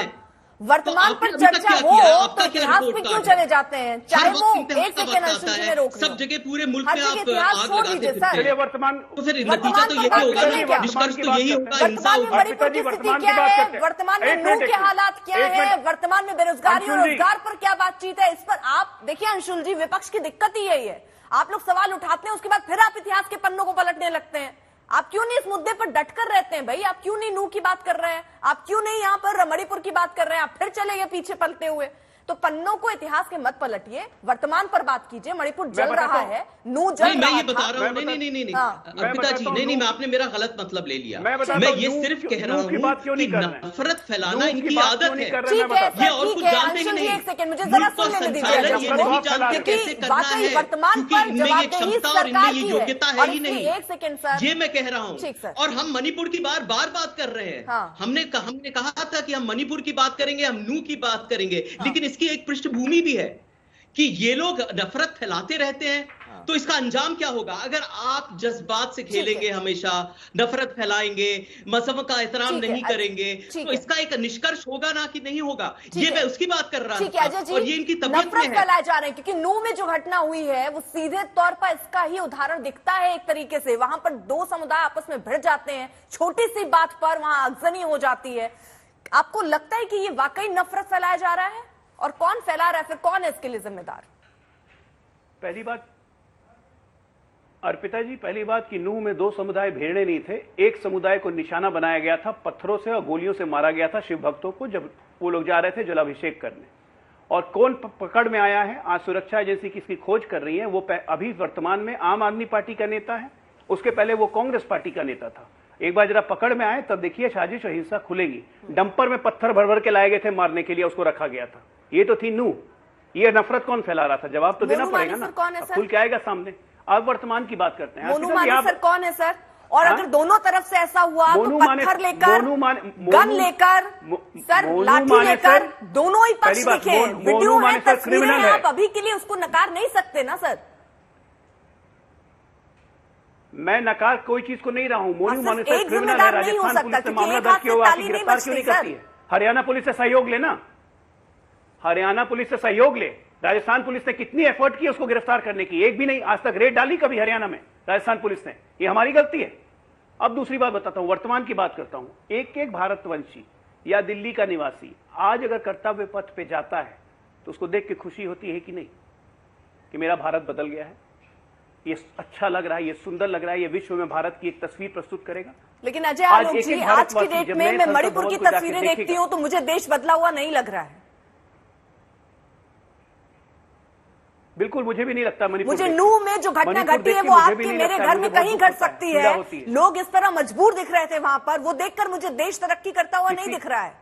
वर्तमान पर चर्चा हो तो इतिहास पे क्यों चले जाते हैं? चाहे वो एक सेकंड अंशुल जी में रोक, सब जगह पूरे मुल्क में आप इतिहास छोड़ दीजिए सर। वर्तमान तो फिर नतीजा तो यही होगा, निष्कर्ष तो यही होगा। वर्तमान में मणिपुर की स्थिति क्या है, वर्तमान में नूह के हालात क्या है, वर्तमान में बेरोजगारी और रोजगार पर क्या बातचीत है, इस पर आप देखिए अंशुल जी, विपक्ष की दिक्कत ही यही है। आप लोग सवाल उठाते हैं, उसके बाद फिर आप इतिहास के पन्नों को पलटने लगते हैं। आप क्यों नहीं इस मुद्दे पर डटकर रहते हैं भाई? आप क्यों नहीं नूह की बात कर रहे हैं? आप क्यों नहीं यहाँ पर मणिपुर की बात कर रहे हैं? आप फिर चले गए पीछे पलटते हुए। तो पन्नों को इतिहास के मत पलटिए, वर्तमान पर बात कीजिए। मणिपुर जल रहा है, नूह जल रहा है। मैं ये बता रहा हूँ, नहीं अर्पिता जी, नहीं, मैं आपने मेरा गलत मतलब ले लिया। मैं ये सिर्फ कह रहा हूँ कि नफरत फैलाना इनकी आदत है। ये और कुछ जानते ही नहीं। एक सेकंड मुझे जरा सुनने दीजिए। ये नहीं जानते कैसे करना है, वर्तमान पर इनमें ये क्षमता और इनमें ये योग्यता है ही नहीं। एक सेकंड सर, ये मैं कह रहा हूँ। और हम मणिपुर की बार बात कर रहे हैं। हमने कहा था कि हम मणिपुर की बात करेंगे, हम नूह की बात करेंगे, लेकिन इसकी एक पृष्ठभूमि भी है कि ये लोग नफरत फैलाते रहते हैं। तो इसका अंजाम क्या होगा? अगर आप जज्बात से खेलेंगे, हमेशा नफरत फैलाएंगे, मजहब का एहतराम नहीं करेंगे, तो इसका एक निष्कर्ष होगा ना कि नहीं होगा? ये मैं उसकी बात कर रहा हूं, और ये इनकी तबीयत में है। फैलाए जा रहे हैं क्योंकि नूह में जो घटना हुई है वो सीधे तौर पर इसका ही उदाहरण दिखता है। एक तरीके से वहां पर दो समुदाय आपस में भिड़ जाते हैं, छोटी सी बात पर वहां आगजनी हो जाती है। आपको लगता है कि ये वाकई नफरत फैलाया जा रहा है? और कौन फैला रहा है, फिर कौन है इसके लिए जिम्मेदार? पहली बात अर्पिता जी, पहली बात कि नूह में दो समुदाय भिड़ने नहीं थे। एक समुदाय को निशाना बनाया गया था, पत्थरों से और गोलियों से मारा गया था शिव भक्तों को, जब वो लोग जा रहे थे जलाभिषेक करने। और कौन पकड़ में आया है, आज सुरक्षा एजेंसी की इसकी खोज कर रही है। वो अभी वर्तमान में आम आदमी पार्टी का नेता है, उसके पहले वो कांग्रेस पार्टी का नेता था। एक बार जरा पकड़ में आए तब देखिए साजिश और हिंसा खुलेगी। डंपर में पत्थर भर भर के लाए गए थे मारने के लिए, उसको रखा गया था। ये तो थी नूह। ये नफरत कौन फैला रहा था? जवाब तो देना पड़ेगा ना, खुल के आएगा सामने। अब वर्तमान की बात करते हैं। सर कौन है सर? और अगर दोनों तरफ से ऐसा हुआ तो पत्थर लेकर, गन लेकर, सर लाठी लेकर, दोनों ही पक्ष दिखे, वीडियो है, तस्वीरें हैं, आप अभी के लिए उसको नकार नहीं सकते ना सर? मैं नकार कोई चीज को नहीं रहा हूं। मोनू मानेसर एक क्रिमिनल है, जिम्मेदार नहीं हो राजस्थान सकता पुलिस से मामला दर्ज किया हुआ, आपकी गिरफ्तार क्यों नहीं करती है? हरियाणा पुलिस से सहयोग लेना, हरियाणा पुलिस से सहयोग ले। राजस्थान पुलिस ने कितनी एफर्ट की उसको गिरफ्तार करने की, एक भी नहीं। आज तक रेड डाली कभी हरियाणा में राजस्थान पुलिस ने? ये हमारी गलती है। अब दूसरी बात बताता हूं, वर्तमान की बात करता हूं। एक एक भारतवंशी या दिल्ली का निवासी आज अगर कर्तव्य पथ पे जाता है तो उसको देख के खुशी होती है कि नहीं, कि मेरा भारत बदल गया है, ये अच्छा लग रहा है, ये सुंदर लग रहा है, ये विश्व में भारत की एक तस्वीर प्रस्तुत करेगा। लेकिन अजय आलोक जी, आज की डेट में मैं मणिपुर की तस्वीरें देखती हूं तो मुझे देश बदला हुआ नहीं लग रहा है। बिल्कुल मुझे भी नहीं लगता। मुझे नूह में जो घटना घटी है वो आपके मेरे घर में कहीं घट सकती है। लोग इस तरह मजबूर दिख रहे थे वहां पर, वो देखकर मुझे देश तरक्की करता हुआ नहीं दिख रहा है।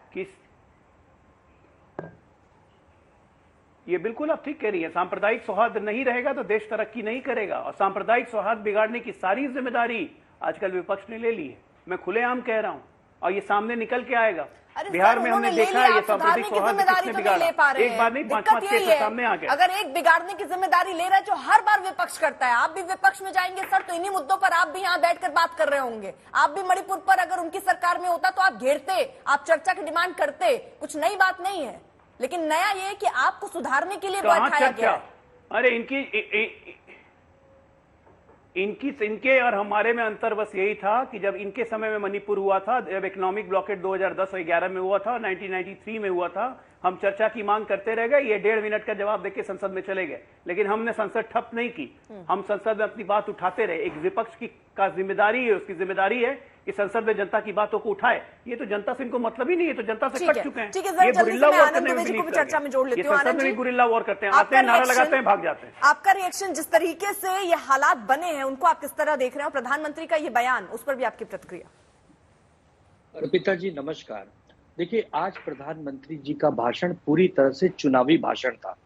ये बिल्कुल आप ठीक कह रही है। सांप्रदायिक सौहार्द नहीं रहेगा तो देश तरक्की नहीं करेगा, और सांप्रदायिक सौहार्द बिगाड़ने की सारी जिम्मेदारी आजकल विपक्ष ने ले ली है। मैं खुलेआम कह रहा हूं, और ये सामने निकल के आएगा। बिहार में हमने देखा है ये सांप्रदायिक सौहार्द किसने बिगाड़ा। एक बार नहीं, 5-5 केस सामने आ गए। अगर एक बिगाड़ने की जिम्मेदारी ले रहा है जो हर बार विपक्ष करता है, आप भी विपक्ष में जाएंगे सर तो इन्हीं मुद्दों पर आप भी यहाँ बैठकर बात कर रहे होंगे। आप भी मणिपुर पर अगर उनकी सरकार में होता तो आप घेरते, आप चर्चा की डिमांड करते। कुछ नई बात नहीं है, लेकिन नया ये है कि आपको सुधारने के लिए बैठाया गया। अरे इनके और हमारे में अंतर बस यही था कि जब इनके समय में मणिपुर हुआ था, जब इकोनॉमिक ब्लॉकेट 2010 और 11 में हुआ था, 1993 में हुआ था, हम चर्चा की मांग करते रह गए। ये 1.5 मिनट का जवाब देके संसद में चले गए, लेकिन हमने संसद ठप नहीं की। हम संसद में अपनी बात उठाते रहे। एक विपक्ष की का जिम्मेदारी है, उसकी जिम्मेदारी है कि संसद में जनता की बातों को उठाए। ये तो जनता से इनको मतलब ही नहीं है, तो जनता से कट चुके हैं। ये गुरिल्ला वॉर करने में बिलीव चर्चा में जोड़ लेती हूं। संसद में भी गुरिल्ला वॉर करते हैं, आते हैं, नारा लगाते हैं, भाग जाते हैं। आपका रिएक्शन, जिस तरीके से ये हालात बने हैं उनको आप किस तरह देख रहे हैं? प्रधानमंत्री का ये बयान, उस पर भी आपकी प्रतिक्रिया? अर्पिता जी नमस्कार। देखिए, आज प्रधानमंत्री जी का भाषण पूरी तरह से चुनावी भाषण था।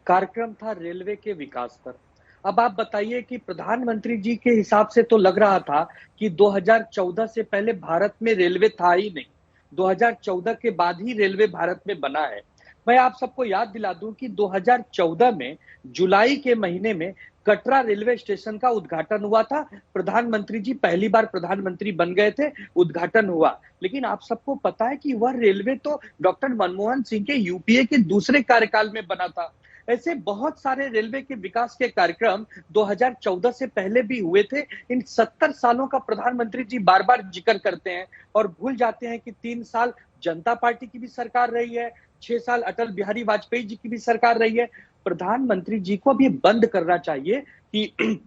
कार्यक्रम था रेलवे के विकास पर। अब आप बताइए कि प्रधानमंत्री जी के हिसाब से तो लग रहा था कि 2014 से पहले भारत में रेलवे था ही नहीं, 2014 के बाद ही रेलवे भारत में बना है। मैं आप सबको याद दिला दूं कि 2014 में जुलाई के महीने में कटरा रेलवे स्टेशन का उद्घाटन हुआ था। प्रधानमंत्री जी पहली बार प्रधानमंत्री बन गए थे, उद्घाटन हुआ। लेकिन आप सबको पता है कि वह रेलवे तो डॉक्टर मनमोहन सिंह के यूपीए के दूसरे कार्यकाल में बना था। ऐसे बहुत सारे रेलवे के विकास के कार्यक्रम 2014 से पहले भी हुए थे। इन 70 सालों का प्रधानमंत्री जी बार बार जिक्र करते हैं और भूल जाते हैं कि 3 साल जनता पार्टी की भी सरकार रही है, 6 साल अटल बिहारी वाजपेयी जी की भी सरकार रही है। प्रधानमंत्री जी को अब ये बंद करना चाहिए कि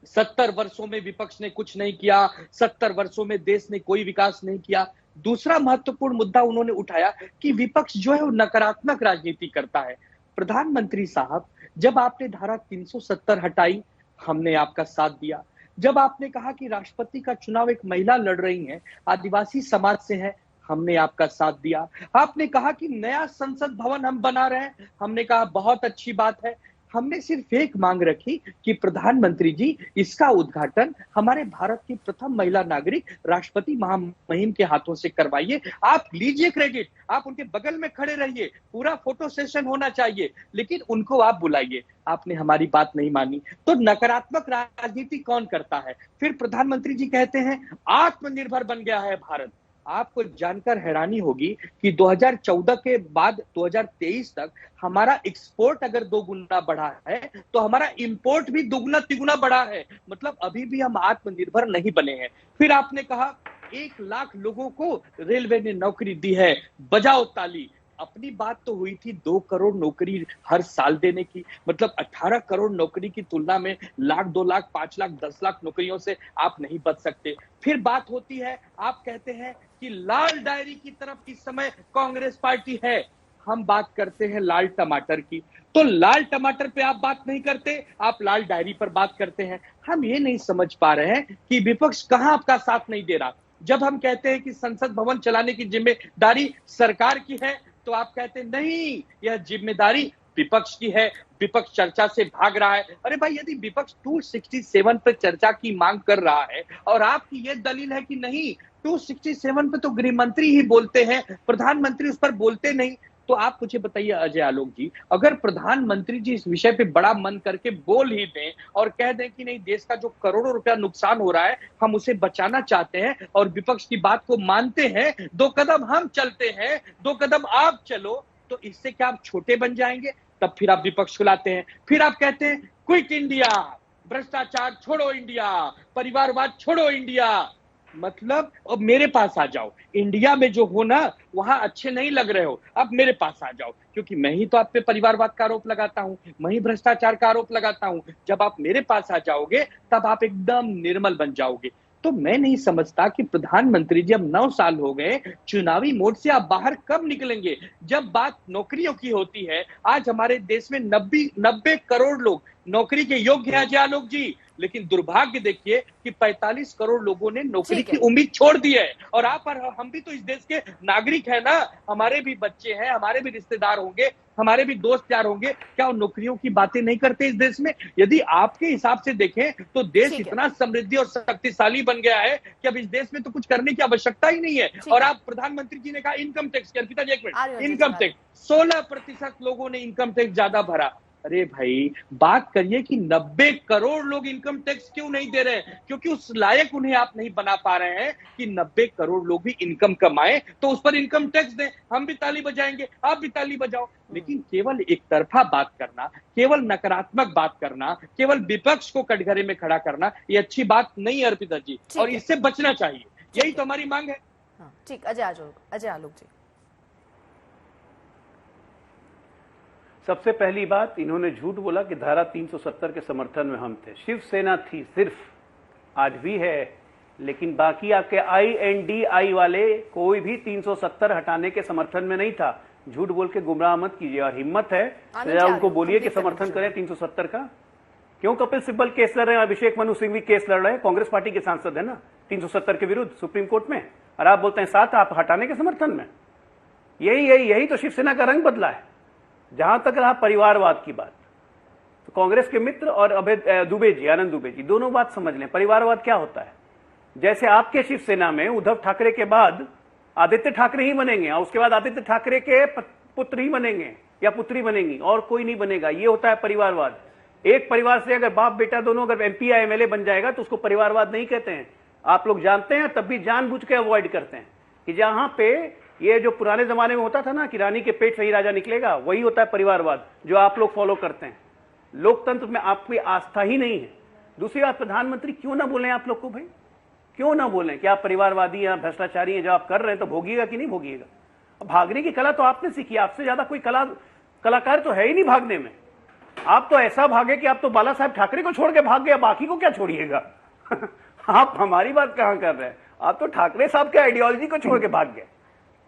70 वर्षों में विपक्ष ने कुछ नहीं किया, 70 वर्षों में देश ने कोई विकास नहीं किया। दूसरा महत्वपूर्ण मुद्दा उन्होंने उठाया कि विपक्ष जो है वो नकारात्मक राजनीति करता है। प्रधानमंत्री साहब, जब आपने धारा 370 हटाई, हमने आपका साथ दिया। जब आपने कहा कि राष्ट्रपति का चुनाव एक महिला लड़ रही हैं, आदिवासी समाज से है, हमने आपका साथ दिया। आपने कहा कि नया संसद भवन हम बना रहे हैं, हमने कहा बहुत अच्छी बात है, हमने सिर्फ एक मांग रखी कि प्रधानमंत्री जी इसका उद्घाटन हमारे भारत की प्रथम महिला नागरिक राष्ट्रपति महामहिम के हाथों से करवाइए। आप लीजिए क्रेडिट, आप उनके बगल में खड़े रहिए, पूरा फोटो सेशन होना चाहिए, लेकिन उनको आप बुलाइए। आपने हमारी बात नहीं मानी तो नकारात्मक राजनीति कौन करता है? फिर प्रधानमंत्री जी कहते हैं आत्मनिर्भर बन गया है भारत। आपको जानकर हैरानी होगी कि 2014 के बाद 2023 तक हमारा एक्सपोर्ट अगर 2 गुना बढ़ा है तो हमारा इंपोर्ट भी दुगना तिगुना बढ़ा है। मतलब अभी भी हम आत्मनिर्भर नहीं बने हैं। फिर आपने कहा 1 लाख लोगों को रेलवे ने नौकरी दी है, बजाओ ताली। अपनी बात तो हुई थी 2 करोड़ नौकरी हर साल देने की, मतलब 18 करोड़ नौकरी की तुलना में लाख, 2 लाख, 5 लाख, 10 लाख नौकरियों से आप नहीं बच सकते। फिर बात होती है, आप कहते हैं कि लाल डायरी की तरफ इस समय कांग्रेस पार्टी है। हम बात करते हैं लाल टमाटर की, तो लाल टमाटर पे आप बात नहीं करते, आप लाल डायरी पर बात करते हैं। हम ये नहीं समझ पा रहे हैं कि विपक्ष कहां आपका साथ नहीं दे रहा। जब हम कहते हैं कि संसद भवन चलाने की जिम्मेदारी सरकार की है तो आप कहते हैं नहीं, यह जिम्मेदारी विपक्ष की है, विपक्ष चर्चा से भाग रहा है। अरे भाई, यदि विपक्ष 267 पे चर्चा की मांग कर रहा है और आपकी यह दलील है कि नहीं 267 पे तो गृह मंत्री ही बोलते हैं, प्रधानमंत्री उस पर बोलते नहीं, तो आप मुझे बताइए अजय आलोक जी, अगर प्रधानमंत्री जी इस विषय पे बड़ा मन करके बोल ही दें और कह दें कि नहीं देश का जो करोड़ों रुपया नुकसान हो रहा है हम उसे बचाना चाहते हैं और विपक्ष की बात को मानते हैं, 2 कदम हम चलते हैं, 2 कदम आप चलो, तो इससे क्या आप छोटे बन जाएंगे? तब फिर आप विपक्ष को लाते हैं, फिर आप कहते हैं क्विट इंडिया, भ्रष्टाचार छोड़ो इंडिया, परिवारवाद छोड़ो इंडिया। मतलब अब मेरे पास आ जाओ, इंडिया में जो हो ना वहां अच्छे नहीं लग रहे हो, अब मेरे पास आ जाओ, क्योंकि मैं ही तो आप पे परिवारवाद का आरोप लगाता हूं, मैं ही भ्रष्टाचार का आरोप लगाता हूं। जब आप मेरे पास आ जाओगे तब आप एकदम निर्मल बन जाओगे। तो मैं नहीं समझता कि प्रधानमंत्री जी अब 9 साल हो गए, चुनावी मोड से आप बाहर कब निकलेंगे? जब बात नौकरियों की होती है, आज हमारे देश में 90 करोड़ लोग नौकरी के योग्य हैं अजय आलोक जी, लेकिन दुर्भाग्य देखिए कि 45 करोड़ लोगों ने नौकरी की उम्मीद छोड़ दी है। और आप और हम भी तो इस देश के नागरिक हैं ना, हमारे भी बच्चे हैं, हमारे भी रिश्तेदार होंगे, हमारे भी दोस्त यार होंगे, क्या उन नौकरियों की बातें नहीं करते इस देश में? यदि आपके हिसाब से देखें तो देश इतना समृद्धि और शक्तिशाली बन गया है कि अब इस देश में तो कुछ करने की आवश्यकता ही नहीं है। और आप प्रधानमंत्री जी ने कहा इनकम टैक्स, अर्पिता जी एक मिनट, इनकम टैक्स 16% लोगों ने इनकम टैक्स ज्यादा भरा। अरे भाई, बात करिए कि 90 करोड़ लोग इनकम टैक्स क्यों नहीं दे रहे हैं? क्योंकि उस लायक उन्हें आप नहीं बना पा रहे हैं कि 90 करोड़ लोग भी इनकम कमाएं तो उस पर इनकम टैक्स दें। हम भी ताली बजाएंगे, आप भी ताली बजाओ, लेकिन केवल एक तरफा बात करना, केवल नकारात्मक बात करना, केवल विपक्ष को कटघरे में खड़ा करना, ये अच्छी बात नहीं है अर्पिता जी, और इससे बचना चाहिए। यही तो हमारी मांग है। ठीक, अजय आलोक जी। सबसे पहली बात, इन्होंने झूठ बोला कि धारा 370 के समर्थन में हम थे। शिवसेना थी सिर्फ, आज भी है, लेकिन बाकी आपके INDI वाले कोई भी 370 हटाने के समर्थन में नहीं था। झूठ बोल के गुमराह मत कीजिए, और हिम्मत है तो उनको बोलिए कि समर्थन करें 370 का। क्यों कपिल सिब्बल केस लड़ रहे हैं, अभिषेक मनु सिंह भी केस लड़ रहे हैं, कांग्रेस पार्टी के सांसद है ना 370 के विरुद्ध सुप्रीम कोर्ट में, और आप बोलते हैं साथ आप हटाने के समर्थन में। यही तो शिवसेना का रंग बदला है। जहां तक रहा परिवारवाद की बात, तो कांग्रेस के मित्र और अभय दुबे जी, आनंद दुबे जी, दोनों बात समझ लें। परिवारवाद क्या होता है? जैसे आपके शिवसेना में उद्धव ठाकरे के बाद आदित्य ठाकरे ही बनेंगे और उसके बाद आदित्य ठाकरे के पुत्र ही बनेंगे या पुत्री बनेंगी और कोई नहीं बनेगा, ये होता है परिवारवाद। एक परिवार से अगर बाप बेटा दोनों अगर MP या MLA बन जाएगा तो उसको परिवारवाद नहीं कहते हैं। आप लोग जानते हैं, तब भी जानबूझ के अवॉइड करते हैं कि जहां पे ये जो पुराने जमाने में होता था ना कि रानी के पेट से ही राजा निकलेगा, वही होता है परिवारवाद जो आप लोग फॉलो करते हैं। लोकतंत्र में आपकी आस्था ही नहीं है। दूसरी बात, प्रधानमंत्री क्यों ना बोले आप लोग को, भाई क्यों ना बोलें कि आप परिवारवादी हैं, भ्रष्टाचारी हैं, जो आप कर रहे हैं तो भोगिएगा कि नहीं भोगिएगा? भागने की कला तो आपने सीखी, आपसे ज्यादा कोई कलाकार तो है ही नहीं भागने में। आप तो ऐसा भागे कि आप तो बाला साहब ठाकरे को छोड़ के भाग गए, बाकी को क्या छोड़िएगा? आप हमारी बात कहां कर रहे हैं? आप तो ठाकरे साहब के आइडियोलॉजी को छोड़ के भाग गए।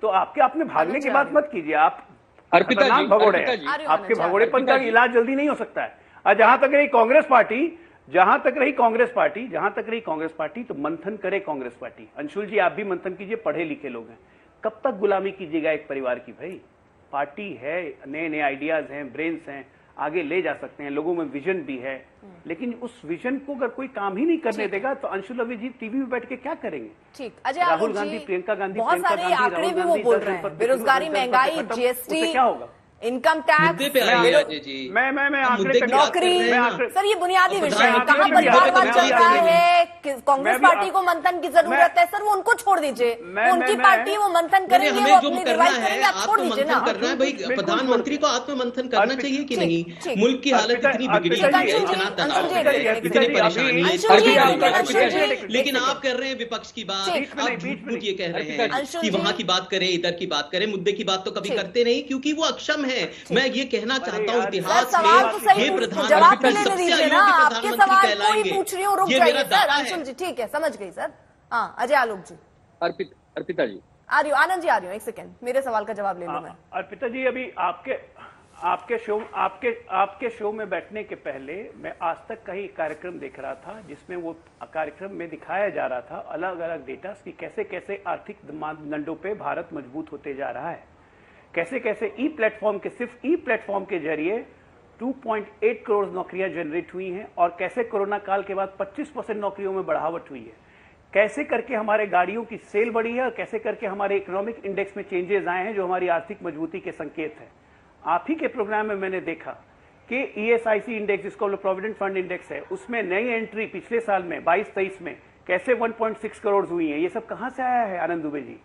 तो आपने भागने की बात मत कीजिए। आप भगोड़े हैं, आपके भगोड़ेपन का इलाज जल्दी नहीं हो सकता है। और जहां तक रही कांग्रेस पार्टी, तो मंथन करे कांग्रेस पार्टी। अंशुल जी, आप भी मंथन कीजिए, पढ़े लिखे लोग हैं। कब तक गुलामी कीजिएगा एक परिवार की? भाई पार्टी है, नए नए आइडियाज हैं, ब्रेन्स हैं, आगे ले जा सकते हैं, लोगों में विजन भी है, लेकिन उस विजन को अगर कोई काम ही नहीं करने देगा तो अंशुल अविज जी टीवी में बैठ के क्या करेंगे? ठीक, अजय राहुल गांधी, प्रियंका गांधी, बहुत सारे आंकड़े भी वो बोल रहे हैं, बेरोजगारी, महंगाई, जीएसटी, क्या होगा, इनकम टैक्स, मैं आंकड़े नौकरी, सर ये बुनियादी विषय है, कहाँ परिवारवाद चल रहा है, कांग्रेस पार्टी को मंथन की जरूरत है, सर वो उनको छोड़ दीजिए, उनकी पार्टी वो मंथन करेंगे, वो अपनी रिवाइज करेंगे, आप छोड़ दीजिए ना। करना है भाई, प्रधानमंत्री को आत्म मंथन करना चाहिए कि नहीं? मुल्क की हालत इतनी बिगड़ी है, इतना तनाव है, इतनी परेशानी है, लेकिन आप कर रहे हैं विपक्ष की बात, आप झूठ ये कह रहे हैं कि वहां की बात करें, इधर की बात करें, मुद्दे की बात तो कभी करते नहीं, क्योंकि वो अक्षम है। मैं ये कहना चाहता हूँ, इतिहास में ये प्रधानमंत्री सबसे अयोग्य प्रधानमंत्री कहलाएंगे, ये मेरा दावा है। जी ठीक है, समझ गई सर। हाँ, अजय आलोक जी। अर्पिता जी आ रही हूँ, आनंद जी आ रही हूँ, एक सेकंड मेरे सवाल का जवाब ले लूं मैं। अर्पिता जी, अभी आपके शो में बैठने के पहले मैं आज तक का ही कार्यक्रम देख रहा था, जिसमें वो कार्यक्रम में दिखाया जा रहा था अलग अलग डेटा कि कैसे कैसे आर्थिक मानदंडों पे भारत मजबूत होते जा रहा है, कैसे कैसे सिर्फ ई प्लेटफॉर्म के जरिए 2.8 करोड़ नौकरियां जनरेट हुई हैं, और कैसे कोरोना काल के बाद 25% नौकरियों में बढ़ावट हुई है, कैसे करके हमारे गाड़ियों की सेल बढ़ी है, और कैसे करके हमारे इकोनॉमिक इंडेक्स में चेंजेस आए हैं जो हमारी आर्थिक मजबूती के संकेत है। आप ही के प्रोग्राम में मैंने देखा कि ESIC इंडेक्स, जिसको प्रोविडेंट फंड इंडेक्स है, उसमें नई एंट्री पिछले साल में 22-23 में कैसे 1.6 करोड़ हुई है। ये सब कहां से आया है आनंद दुबे जी?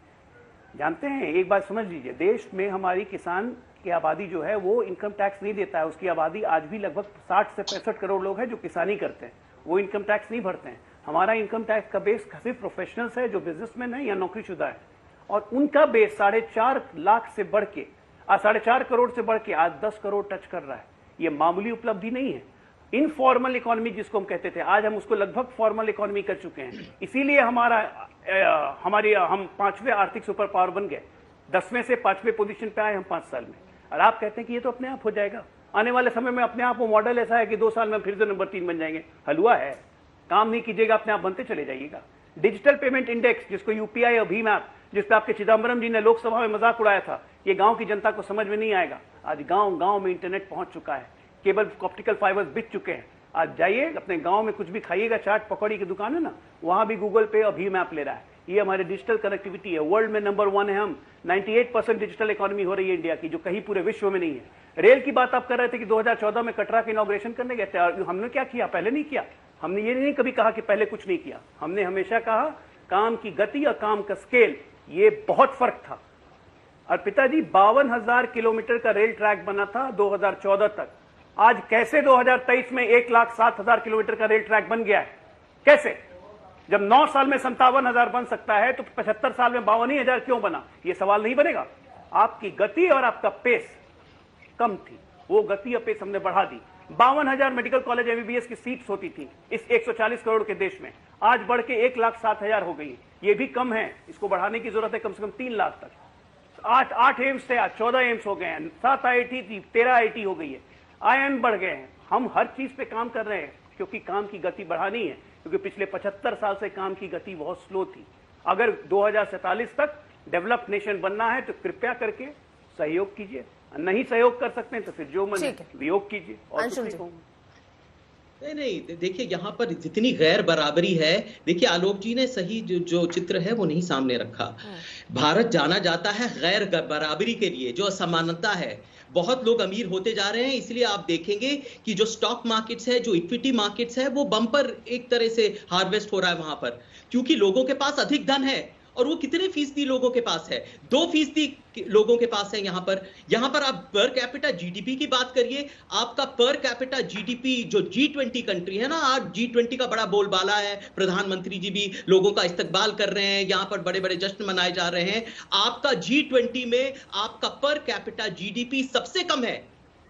जानते हैं, एक बात समझ लीजिए, देश में हमारी किसान की आबादी जो है वो इनकम टैक्स नहीं देता है। उसकी आबादी आज भी लगभग 60 से 65 करोड़ लोग हैं जो किसानी करते हैं, वो इनकम टैक्स नहीं भरते हैं। हमारा इनकम टैक्स का बेस सिर्फ प्रोफेशनल्स है जो बिजनेसमैन है या नौकरीशुदा है, और उनका बेस 4.5 लाख से बढ़ के 4.5 करोड़ से बढ़ के आज 10 करोड़ टच कर रहा है। ये मामूली उपलब्धि नहीं है। इनफॉर्मल इकोनॉमी जिसको हम कहते थे, आज हम उसको लगभग फॉर्मल इकोनॉमी कर चुके हैं। इसीलिए हम 5वें आर्थिक सुपर पावर बन गए, 10वें से 5वें पोजीशन पे आए हम 5 साल में। और आप कहते हैं कि ये तो अपने आप हो जाएगा, आने वाले समय में अपने आप वो मॉडल ऐसा है कि 2 साल में फिर से नंबर 3 बन जाएंगे। हलवा है, काम नहीं कीजिएगा अपने आप बनते चले जाइएगा। डिजिटल पेमेंट इंडेक्स, जिसको UPI और भीम ऐप, जिसपे आपके चिदम्बरम जी ने लोकसभा में मजाक उड़ाया था, ये गांव की जनता को समझ में नहीं आएगा। आज गांव गांव में इंटरनेट पहुंच चुका है, केबल ऑप्टिकल फाइबर्स बिक चुके हैं। आज जाइए अपने गांव में कुछ भी खाइएगा, चाट पकौड़ी की दुकान है ना, वहां भी गूगल पे और भीम ऐप ले रहा है। ये हमारी डिजिटल कनेक्टिविटी है, वर्ल्ड में नंबर 1 है हम। 98% डिजिटल इकोनॉमी हो रही है इंडिया की, जो कहीं पूरे विश्व में नहीं है। रेल की बात आप कर रहे थे कि 2014 में कटरा के इनॉग्रेशन करने गए थे, और हमने क्या किया? पहले नहीं किया। हमने ये नहीं कभी कहा कि पहले कुछ नहीं किया। हमने हमेशा कहा काम की गति और काम का स्केल, ये बहुत फर्क था। और पिताजी 52,000 किलोमीटर का रेल ट्रैक बना था 2014 तक। आज कैसे 2023 में 1,07,000 किलोमीटर का रेल ट्रैक बन गया है? कैसे? जब 9 साल में 57,000 बन सकता है तो 75 साल में 52,000 क्यों बना? यह सवाल नहीं बनेगा। आपकी गति और आपका पेस कम थी, वो गति और पेस हमने बढ़ा दी। 52,000 मेडिकल कॉलेज MBBS की सीट्स होती थी इस 140 करोड़ के देश में, आज बढ़ के 1,07,000 हो गई। ये भी कम है, इसको बढ़ाने की जरूरत है कम से कम 3 लाख तक। 8 एम्स थे, आज 14 एम्स हो गए हैं। 7 IIT थी, 13 IIT हो गई है। IIM बढ़ गए हैं। हम हर चीज पे काम कर रहे हैं क्योंकि काम की गति बढ़ानी है, क्योंकि पिछले 75 साल से काम की गति बहुत स्लो थी। अगर 2047 तक डेवलप्ड नेशन बनना है तो कृपया करके सहयोग कीजिए, नहीं सहयोग कर सकते हैं तो फिर जो मन वियोग कीजिए। और नहीं, देखिए यहाँ पर जितनी गैर बराबरी है, देखिए आलोक जी ने सही जो चित्र है वो नहीं सामने रखा। भारत जाना जाता है गैर बराबरी के लिए, जो असमानता है। बहुत लोग अमीर होते जा रहे हैं, इसलिए आप देखेंगे कि जो स्टॉक मार्केट्स है, जो इक्विटी मार्केट्स है, वो बम्पर एक तरह से हार्वेस्ट हो रहा है वहां पर, क्योंकि लोगों के पास अधिक धन है। और वो कितने फीसदी लोगों के पास है? 2% लोगों के पास है। यहाँ पर आप पर कैपिटा GDP की बात करिए, आपका पर कैपिटा GDP जो G20 कंट्री है ना, आज G20 का बड़ा बोलबाला है, प्रधानमंत्री जी भी लोगों का इस्तकबाल कर रहे हैं, यहाँ पर बड़े बड़े जश्न मनाए जा रहे हैं। आपका G20 में आपका पर कैपिटा GDP सबसे कम है।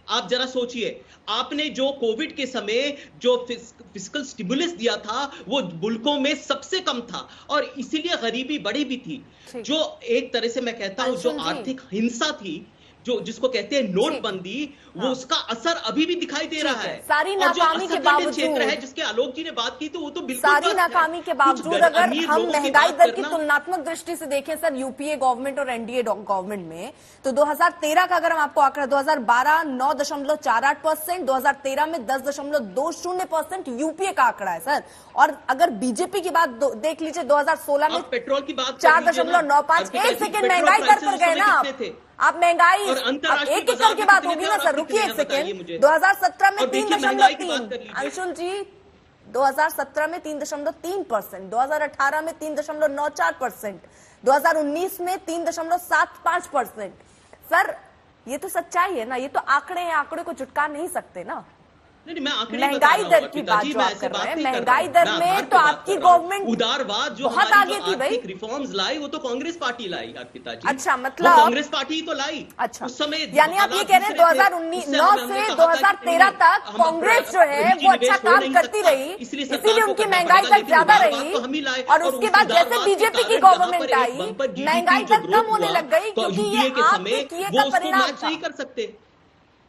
आप जरा सोचिए, आपने जो कोविड के समय जो फिस्कल स्टिमुलस दिया था वो मुल्कों में सबसे कम था, और इसीलिए गरीबी बढ़ी भी थी। जो एक तरह से मैं कहता हूं जो आर्थिक हिंसा थी जो जिसको कहते हैं नोटबंदी, वो उसका असर अभी भी दिखाई दे रहा है। सारी नाकामी के बावजूद क्षेत्र है जिसके आलोक जी ने बात की, तो वो तो बिल्कुल सारी नाकामी के बावजूद अगर हम महंगाई दर की तुलनात्मक दृष्टि से देखें सर, यूपीए गवर्नमेंट और एनडीए गवर्नमेंट में, तो 2013 का अगर हम आपको आंकड़ा, 2012 9.48%, 2013 में 10.20% यूपीए का आंकड़ा है सर। और अगर बीजेपी की बात देख लीजिए, 2016 में पेट्रोल की बात 4.95। एक सेकेंड, महंगाई दर पर गए ना आप महंगाई, एक एक करके बात होगी ना सर, रुकिए एक सेकेंड। 2017 में 3.3, अंशुल जी 2017 में 3.3%, 2018 में 3.94%, 2019 में 3.75%। सर ये तो सच्चाई है ना, ये तो आंकड़े हैं, आंकड़े को झुटका नहीं सकते ना। नहीं, मैं महंगाई दर की बात जो आप कर रहे हैं, महंगाई दर में तो आपकी गवर्नमेंट उदारवाद जो बहुत आगे थी भाई। रिफॉर्म्स लाई वो तो कांग्रेस पार्टी लाई अर्पिता जी। अच्छा, मतलब कांग्रेस पार्टी तो लाई। अच्छा, उस समय यानी आप ये कह रहे हैं 2009 से 2013 तक कांग्रेस जो है वो अच्छा काम करती रही, इसीलिए उनकी महंगाई दर ज्यादा रही। और उसके बाद जैसे बीजेपी की गवर्नमेंट आई, महंगाई दर कम होने लग गई, क्योंकि ये आपके किए का परिणाम था। नहीं कर सकते,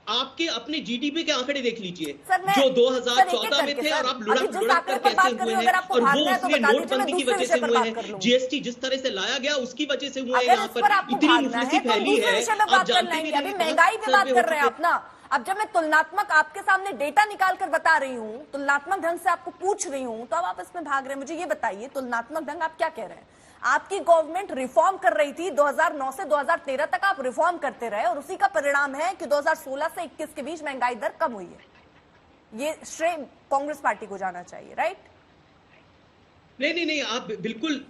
आपके अपने जीडीपी के आंकड़े देख लीजिए सर, जो 2014 में थे और आप लुढ़क कर कैसे हुए हैं, और वो उसमें नोटबंदी की वजह से हुए हैं। जीएसटी जिस तरह से लाया गया उसकी वजह से हुए हैं। यहाँ पर इतनी मुफलिसी फैली है, आप जानते भी नहीं। महंगाई पे बात कर रहे हैं आप ना। अब जब मैं तुलनात्मक आपके सामने डेटा निकाल कर बता रही हूँ, तुलनात्मक ढंग से आपको पूछ रही हूँ, तो अब आप इसमें भाग रहे हैं। मुझे ये बताइए, तुलनात्मक ढंग आप क्या कह रहे हैं? आपकी गवर्नमेंट रिफॉर्म कर रही थी, 2009 से 2013 तक आप रिफॉर्म करते रहे, और उसी का परिणाम है कि 2016 से 21 के बीच महंगाई दर कम हुई है। ये श्रेय कांग्रेस पार्टी को जाना चाहिए, राइट? नहीं, आप बिल्कुल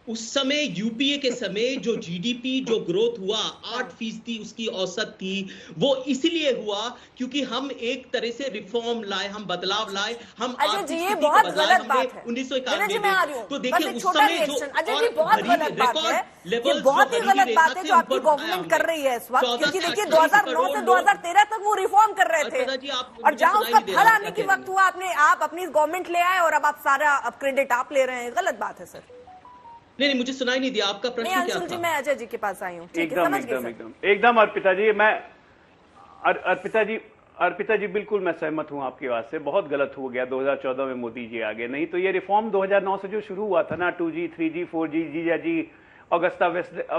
उस समय यूपीए के समय जो जीडीपी जो ग्रोथ हुआ 8% उसकी औसत थी, वो इसलिए हुआ क्योंकि हम एक तरह से रिफॉर्म लाए, हम बदलाव लाए, हम अजय जी ये बहुत गलत बात है। 1991 में तो देखिए उस समय जो अजय जी बहुत गलत बात है, ये बहुत ही गलत बात है जो आपकी गवर्नमेंट कर रही है इस वक्त, क्योंकि देखिए 2009 से 2013 तक वो रिफॉर्म कर रहे थे, और जहां उसका फल आने की वक्त हुआ आप अपनी गवर्नमेंट ले आए, और अब आप सारा क्रेडिट आप ले रहे हैं। गलत बात है सर। नहीं, मुझे सुनाई नहीं दिया आपका प्रश्न क्या था? जी मैं अजय जी के पास आई हूँ। एकदम अर्पिता जी, मैं अर्पिता जी बिल्कुल मैं सहमत हूं आपकी बात से। बहुत गलत हो गया 2014 में मोदी जी आ गए, नहीं तो ये रिफॉर्म 2009 से जो शुरू हुआ था ना, 2G 3G 4G जीजाजी अगस्ता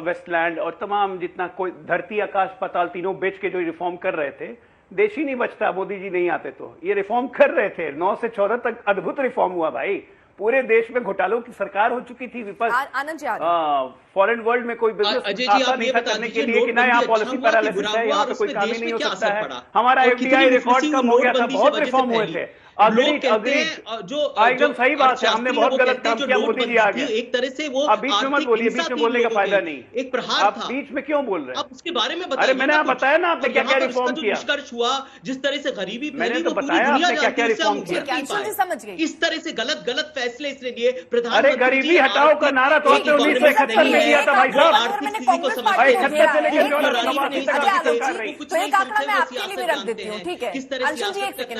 वेस्टलैंड और तमाम जितना कोई धरती आकाश पाताल तीनों बेच के जो रिफॉर्म कर रहे थे, देश ही नहीं बचता मोदी जी नहीं आते तो। ये रिफॉर्म कर रहे थे 9 से 14 तक, अद्भुत रिफॉर्म हुआ भाई। पूरे देश में घोटालों की सरकार हो चुकी थी, विपक्ष फॉरेन वर्ल्ड में कोई बिजनेस नहीं था करने के लिए कि ना यहाँ पॉलिसी पैरालिसिस है, यहाँ पे कोई काम ही नहीं हो सकता है। हमारा एफडीआई रिकॉर्ड कम हो गया था, बहुत रिफॉर्म हुए थे। एकदम सही बात है, हमने बहुत गलत काम किया, मोदी जी आ गए। एक तरह से वो अब बीच में मत बोलिए, बीच में बोलने का फायदा नहीं। एक प्रहार था, बीच में क्यों बोल रहे हैं? आप उसके बारे में बताइए। अरे मैंने बताया ना आपने क्या क्या रिफॉर्म किया, निष्कर्ष हुआ जिस तरह से गरीबी मैंने तो बताया आपने क्या क्या रिफॉर्म किया। इस तरह से गलत फैसले इसने लिए। अरे गरीबी हटाओ का नारा तो 1971 में दिया था भाई साहब। एक आंकड़ा मैं आपके लिए भी रख देती हूँ, ठीक है अंशुल जी? एक सेकंड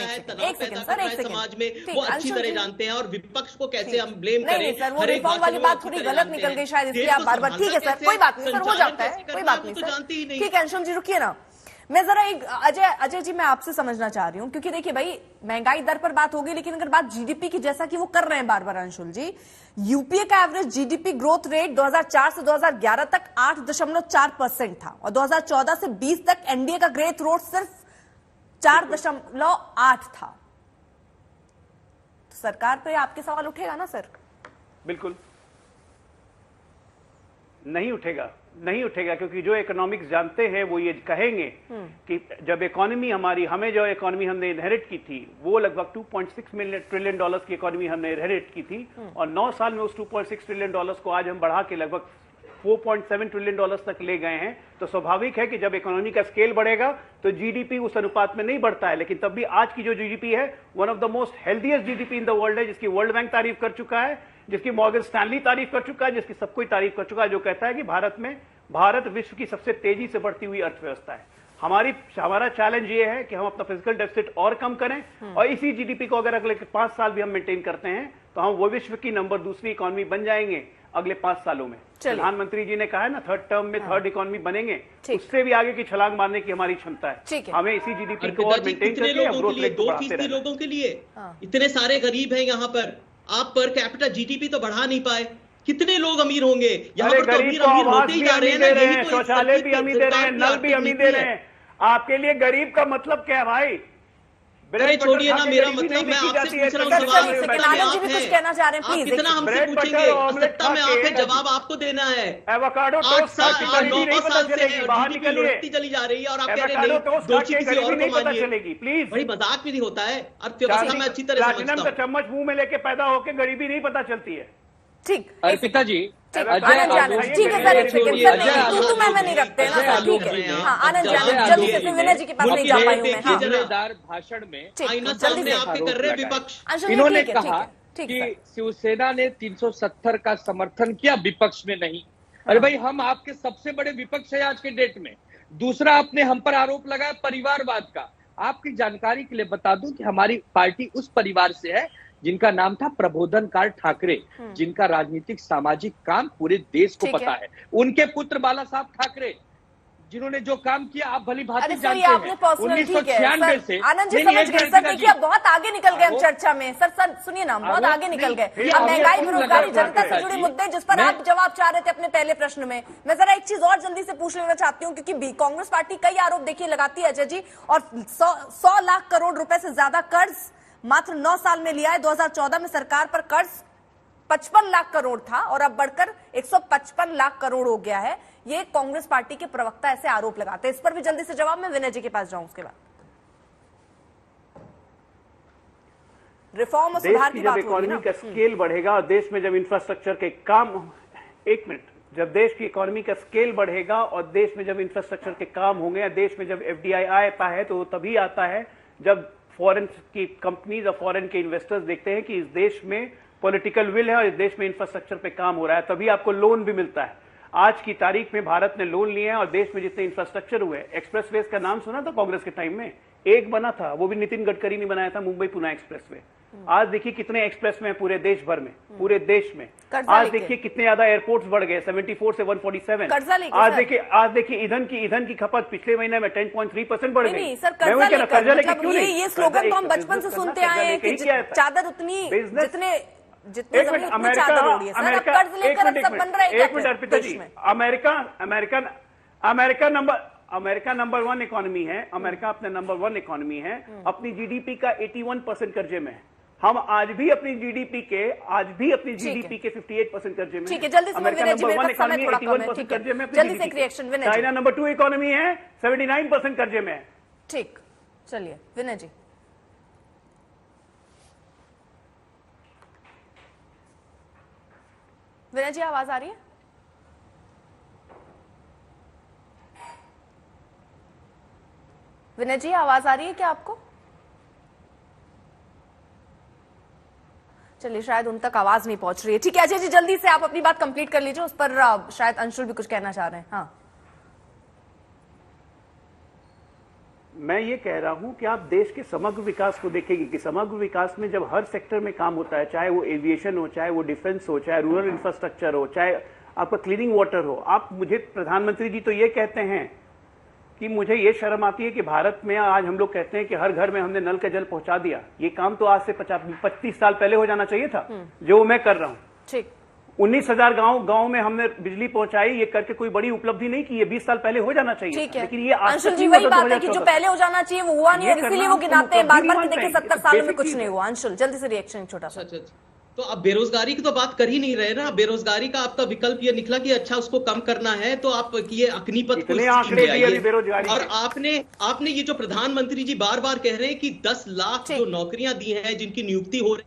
सर, समाज में वो अच्छी तरह जानते हैं, और विपक्ष को कैसे हम ब्लेम करें। सर वो रिफॉर्म वाली बात थोड़ी गलत निकल गई शायद, इसलिए आप बार बार। ठीक है सर, कोई बात नहीं सर, हो जाता है, कोई बात नहीं सर। ठीक है अंशुल जी रुकिए ना, मैं जरा एक अजय जी मैं आपसे समझना चाह रही हूँ, क्योंकि देखिए भाई महंगाई दर पर बात होगी, लेकिन अगर बात जीडीपी की, जैसा कि वो कर रहे हैं बार बार अंशुल जी, यूपीए का एवरेज जीडीपी ग्रोथ रेट 2004 से 2011 तक 8.4% था, और 2014 से 20 तक एनडीए का ग्रोथ रेट सिर्फ 4.8 था। तो सरकार पे आपके सवाल उठेगा ना सर? बिल्कुल नहीं उठेगा, क्योंकि जो इकोनॉमिक्स जानते हैं वो ये कहेंगे कि जब इकोनॉमी हमें जो इकोनॉमी हमने इनहेरिट की थी, वो लगभग 2.6 ट्रिलियन डॉलर्स की इकोनॉमी हमने इनहेरिट की थी, और 9 साल में उस 2.6 ट्रिलियन डॉलर्स को आज हम बढ़ा के लगभग 4.7 ट्रिलियन डॉलर्स तक ले गए हैं। तो स्वाभाविक है कि जब इकोनॉमी का स्केल बढ़ेगा तो जीडीपी उस अनुपात में नहीं बढ़ता है, लेकिन तब भी आज की जो जीडीपी है one of the most healthiest GDP in the world है, जिसकी वर्ल्ड बैंक तारीफ कर चुका है, जिसकी मॉर्गन स्टैनली तारीफ कर चुका है, जिसकी सब कोई तारीफ कर चुका है, जो कहता है कि भारत विश्व की सबसे तेजी से बढ़ती हुई अर्थव्यवस्था है। हमारा चैलेंज ये है कि हम अपना फिजिकल डेफिसिट और कम करें, और इसी जीडीपी को अगर अगले 5 साल भी हम मेंटेन करते हैं तो हम वो विश्व की नंबर 2 इकोनॉमी बन जाएंगे। अगले 5 सालों में। चलिए। प्रधानमंत्री जी ने कहा है ना, थर्ड टर्म में थर्ड इकोनॉमी बनेंगे, उससे भी आगे की छलांग मारने की हमारी क्षमता है। ठीक है। हमें इसी जीडीपी को और मेंटेन करके ग्रोथ रेट को बढ़ाते रहना है। लोगों के लिए इतने सारे गरीब हैं यहाँ पर, आप पर कैपिटा जीडीपी तो बढ़ा नहीं पाए, कितने लोग अमीर होंगे यहाँ पर? तो गरीब को आवास भी हमी दे रहे हैं, शौचालय भी हमी दे रहे हैं, नल भी हमी दे रहे हैं। आपके लिए गरीब का मतलब क्या है भाई? छोड़िए ना, मेरा मतलब मैं आपसे पूछ रहा हूँ, आनंद जी भी कुछ कहना चाह रहे हैं, प्लीज। कितना हमसे पूछेंगे, सत्ता में आप हैं, जवाब आपको देना है। एवोकाडो 8 साल 9 साल से जीडीपी बढ़ती चली जा रही है और आप कह रहे हैं दो किसी और को मानिए। प्लीज, बड़ी मजाक भी नहीं होता है, अर्थव्यवस्था में अच्छी तरह समझता हूं। चम्मच मुंह में लेके पैदा होके गरीबी नहीं पता चलती है। ठीक, अर्पिता जी, ठीक है सर, एक सेकंड सर, मैं नहीं रखते ना सर, ठीक है। हाँ, आनंद जी जल्दी से, विनय जी के पास नहीं जा पाई हूँ मैं। जिम्मेदार भाषण में जल्दी आपके कर रहे विपक्ष, इन्होंने कहा कि शिवसेना ने 370 का समर्थन किया, विपक्ष में नहीं। अरे भाई, हम आपके सबसे बड़े विपक्ष है आज के डेट में। दूसरा, आपने हम पर आरोप लगाया परिवारवाद का। आपकी जानकारी के लिए बता दूं कि हमारी पार्टी उस परिवार से है जिनका नाम था प्रबोधनकार ठाकरे, जिनका राजनीतिक सामाजिक काम पूरे देश को पता है। उनके पुत्र बाला साहब ठाकरे, जिन्होंने जो काम किया आप भली भांति जानते हैं। 1996 से। आनंद जी समझ गए सर, देखिए अब बहुत आगे निकल गए हम चर्चा में। सर सुनिए ना, बहुत आगे निकल गए। अब महंगाई, बेरोजगारी, जनता से जुड़े मुद्दे जिस पर आप जवाब चाह रहे थे अपने पहले प्रश्न में, मैं जरा एक चीज और जल्दी से पूछ लेना चाहती हूँ, क्योंकि कांग्रेस पार्टी कई आरोप देखिए लगाती है अजय जी, और 100 लाख करोड़ रुपए से ज्यादा कर्ज मात्र 9 साल में लिया है। 2014 में सरकार पर कर्ज 55 लाख करोड़ था और अब बढ़कर 155 लाख करोड़ हो गया है। ये कांग्रेस पार्टी के प्रवक्ता ऐसे आरोप लगाते हैं। इस पर भी जल्दी से जवाब, मैं विनय जी के पास जाऊं उसके बाद। रिफॉर्म और सुधार की बात होगी ना। इकोनॉमी का स्केल बढ़ेगा और देश में जब इंफ्रास्ट्रक्चर के काम, एक मिनट, जब देश की इकोनॉमी का स्केल बढ़ेगा और देश में जब इंफ्रास्ट्रक्चर के काम होंगे या देश में जब एफडीआई आता है, तो तभी आता है जब फॉरेन की कंपनीज और फॉरेन के इन्वेस्टर्स देखते हैं कि इस देश में पॉलिटिकल विल है और इस देश में इंफ्रास्ट्रक्चर पे काम हो रहा है, तभी आपको लोन भी मिलता है। आज की तारीख में भारत ने लोन लिए हैं और देश में जितने इंफ्रास्ट्रक्चर हुए, एक्सप्रेसवेज का नाम सुना था कांग्रेस के टाइम में? एक बना था, वो भी नितिन गडकरी ने बनाया था, मुंबई पुणे एक्सप्रेसवे। आज देखिए कितने एक्सप्रेसवे हैं पूरे देश भर में, पूरे देश में। आज देखिए कितने ज्यादा एयरपोर्ट्स बढ़ गए, 74 से 147। आज देखिए ईंधन की खपत पिछले महीने में 10.3% बढ़ गई। कर्जा लेके क्यों नहीं? ये स्लोगन तो हम बचपन से सुनते आए हैं कि चादर उतनी जितने अमेरिका नंबर 1 इकोनॉमी है। अमेरिका अपने नंबर 1 इकोनॉमी है, अपनी जीडीपी का 81% कर्जे में है। हम आज भी अपनी जीडीपी के 58% कर्जे में। ठीक है, जल्दी से अमेरिका नंबर 1 इकोनॉमी 81% कर्जे में। जल्दी से एक रिएक्शन विनय जी। चाइना नंबर 2 इकोनॉमी है, 79% कर्जे में है। ठीक, चलिए विनय जी। विनय जी आवाज आ रही है? विनय जी आवाज आ रही है क्या आपको? चलिए, शायद उन तक आवाज नहीं पहुंच रही है। ठीक है अजय जी, जल्दी से आप अपनी बात कंप्लीट कर लीजिए, उस पर शायद अंशुल भी कुछ कहना चाह रहे हैं। हाँ, मैं ये कह रहा हूं कि आप देश के समग्र विकास को देखेंगे कि समग्र विकास में जब हर सेक्टर में काम होता है, चाहे वो एविएशन हो, चाहे वो डिफेंस हो, चाहे रूरल इंफ्रास्ट्रक्चर हो, चाहे आपका क्लीनिंग वाटर हो। आप मुझे प्रधानमंत्री जी तो ये कहते हैं कि मुझे ये शर्म आती है कि भारत में आज हम लोग कहते हैं कि हर घर में हमने नल का जल पहुंचा दिया। ये काम तो आज से 25 साल पहले हो जाना चाहिए था, जो मैं कर रहा हूं। ठीक, 19,000 गांव में हमने बिजली पहुंचाई। ये करके कोई बड़ी उपलब्धि नहीं की, ये 20 साल पहले हो जाना चाहिए। ठीक है, लेकिन ये अंशुल जी वही बात है कि जो पहले हो जाना चाहिए वो हुआ नहीं है, इसीलिए वो गिनाते हैं बार-बार कि देखिए 70 सालों में कुछ नहीं हुआ। अंशुल जल्दी से रिएक्शन छोटा सा। तो अब बेरोजगारी की तो बात कर ही नहीं रहे ना। बेरोजगारी का आपका विकल्प ये निकला कि अच्छा उसको कम करना है, तो आप ये अग्निपथ और आपने ये जो प्रधानमंत्री जी बार बार कह रहे हैं कि 10 लाख जो नौकरियां दी हैं जिनकी नियुक्ति हो रही।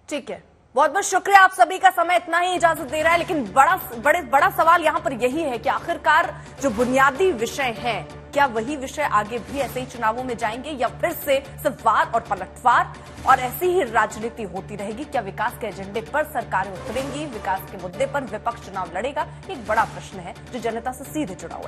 ठीक है, बहुत बहुत शुक्रिया। आप सभी का समय इतना ही इजाजत दे रहा है, लेकिन बड़ा सवाल यहाँ पर यही है कि आखिरकार जो बुनियादी विषय है, क्या वही विषय आगे भी ऐसे ही चुनावों में जाएंगे या फिर से सिर्फ वार और पलटवार और ऐसी ही राजनीति होती रहेगी? क्या विकास के एजेंडे पर सरकारें उतरेंगी? विकास के मुद्दे पर विपक्ष चुनाव लड़ेगा? एक बड़ा प्रश्न है जो जनता से सीधे जुड़ा हुआ है।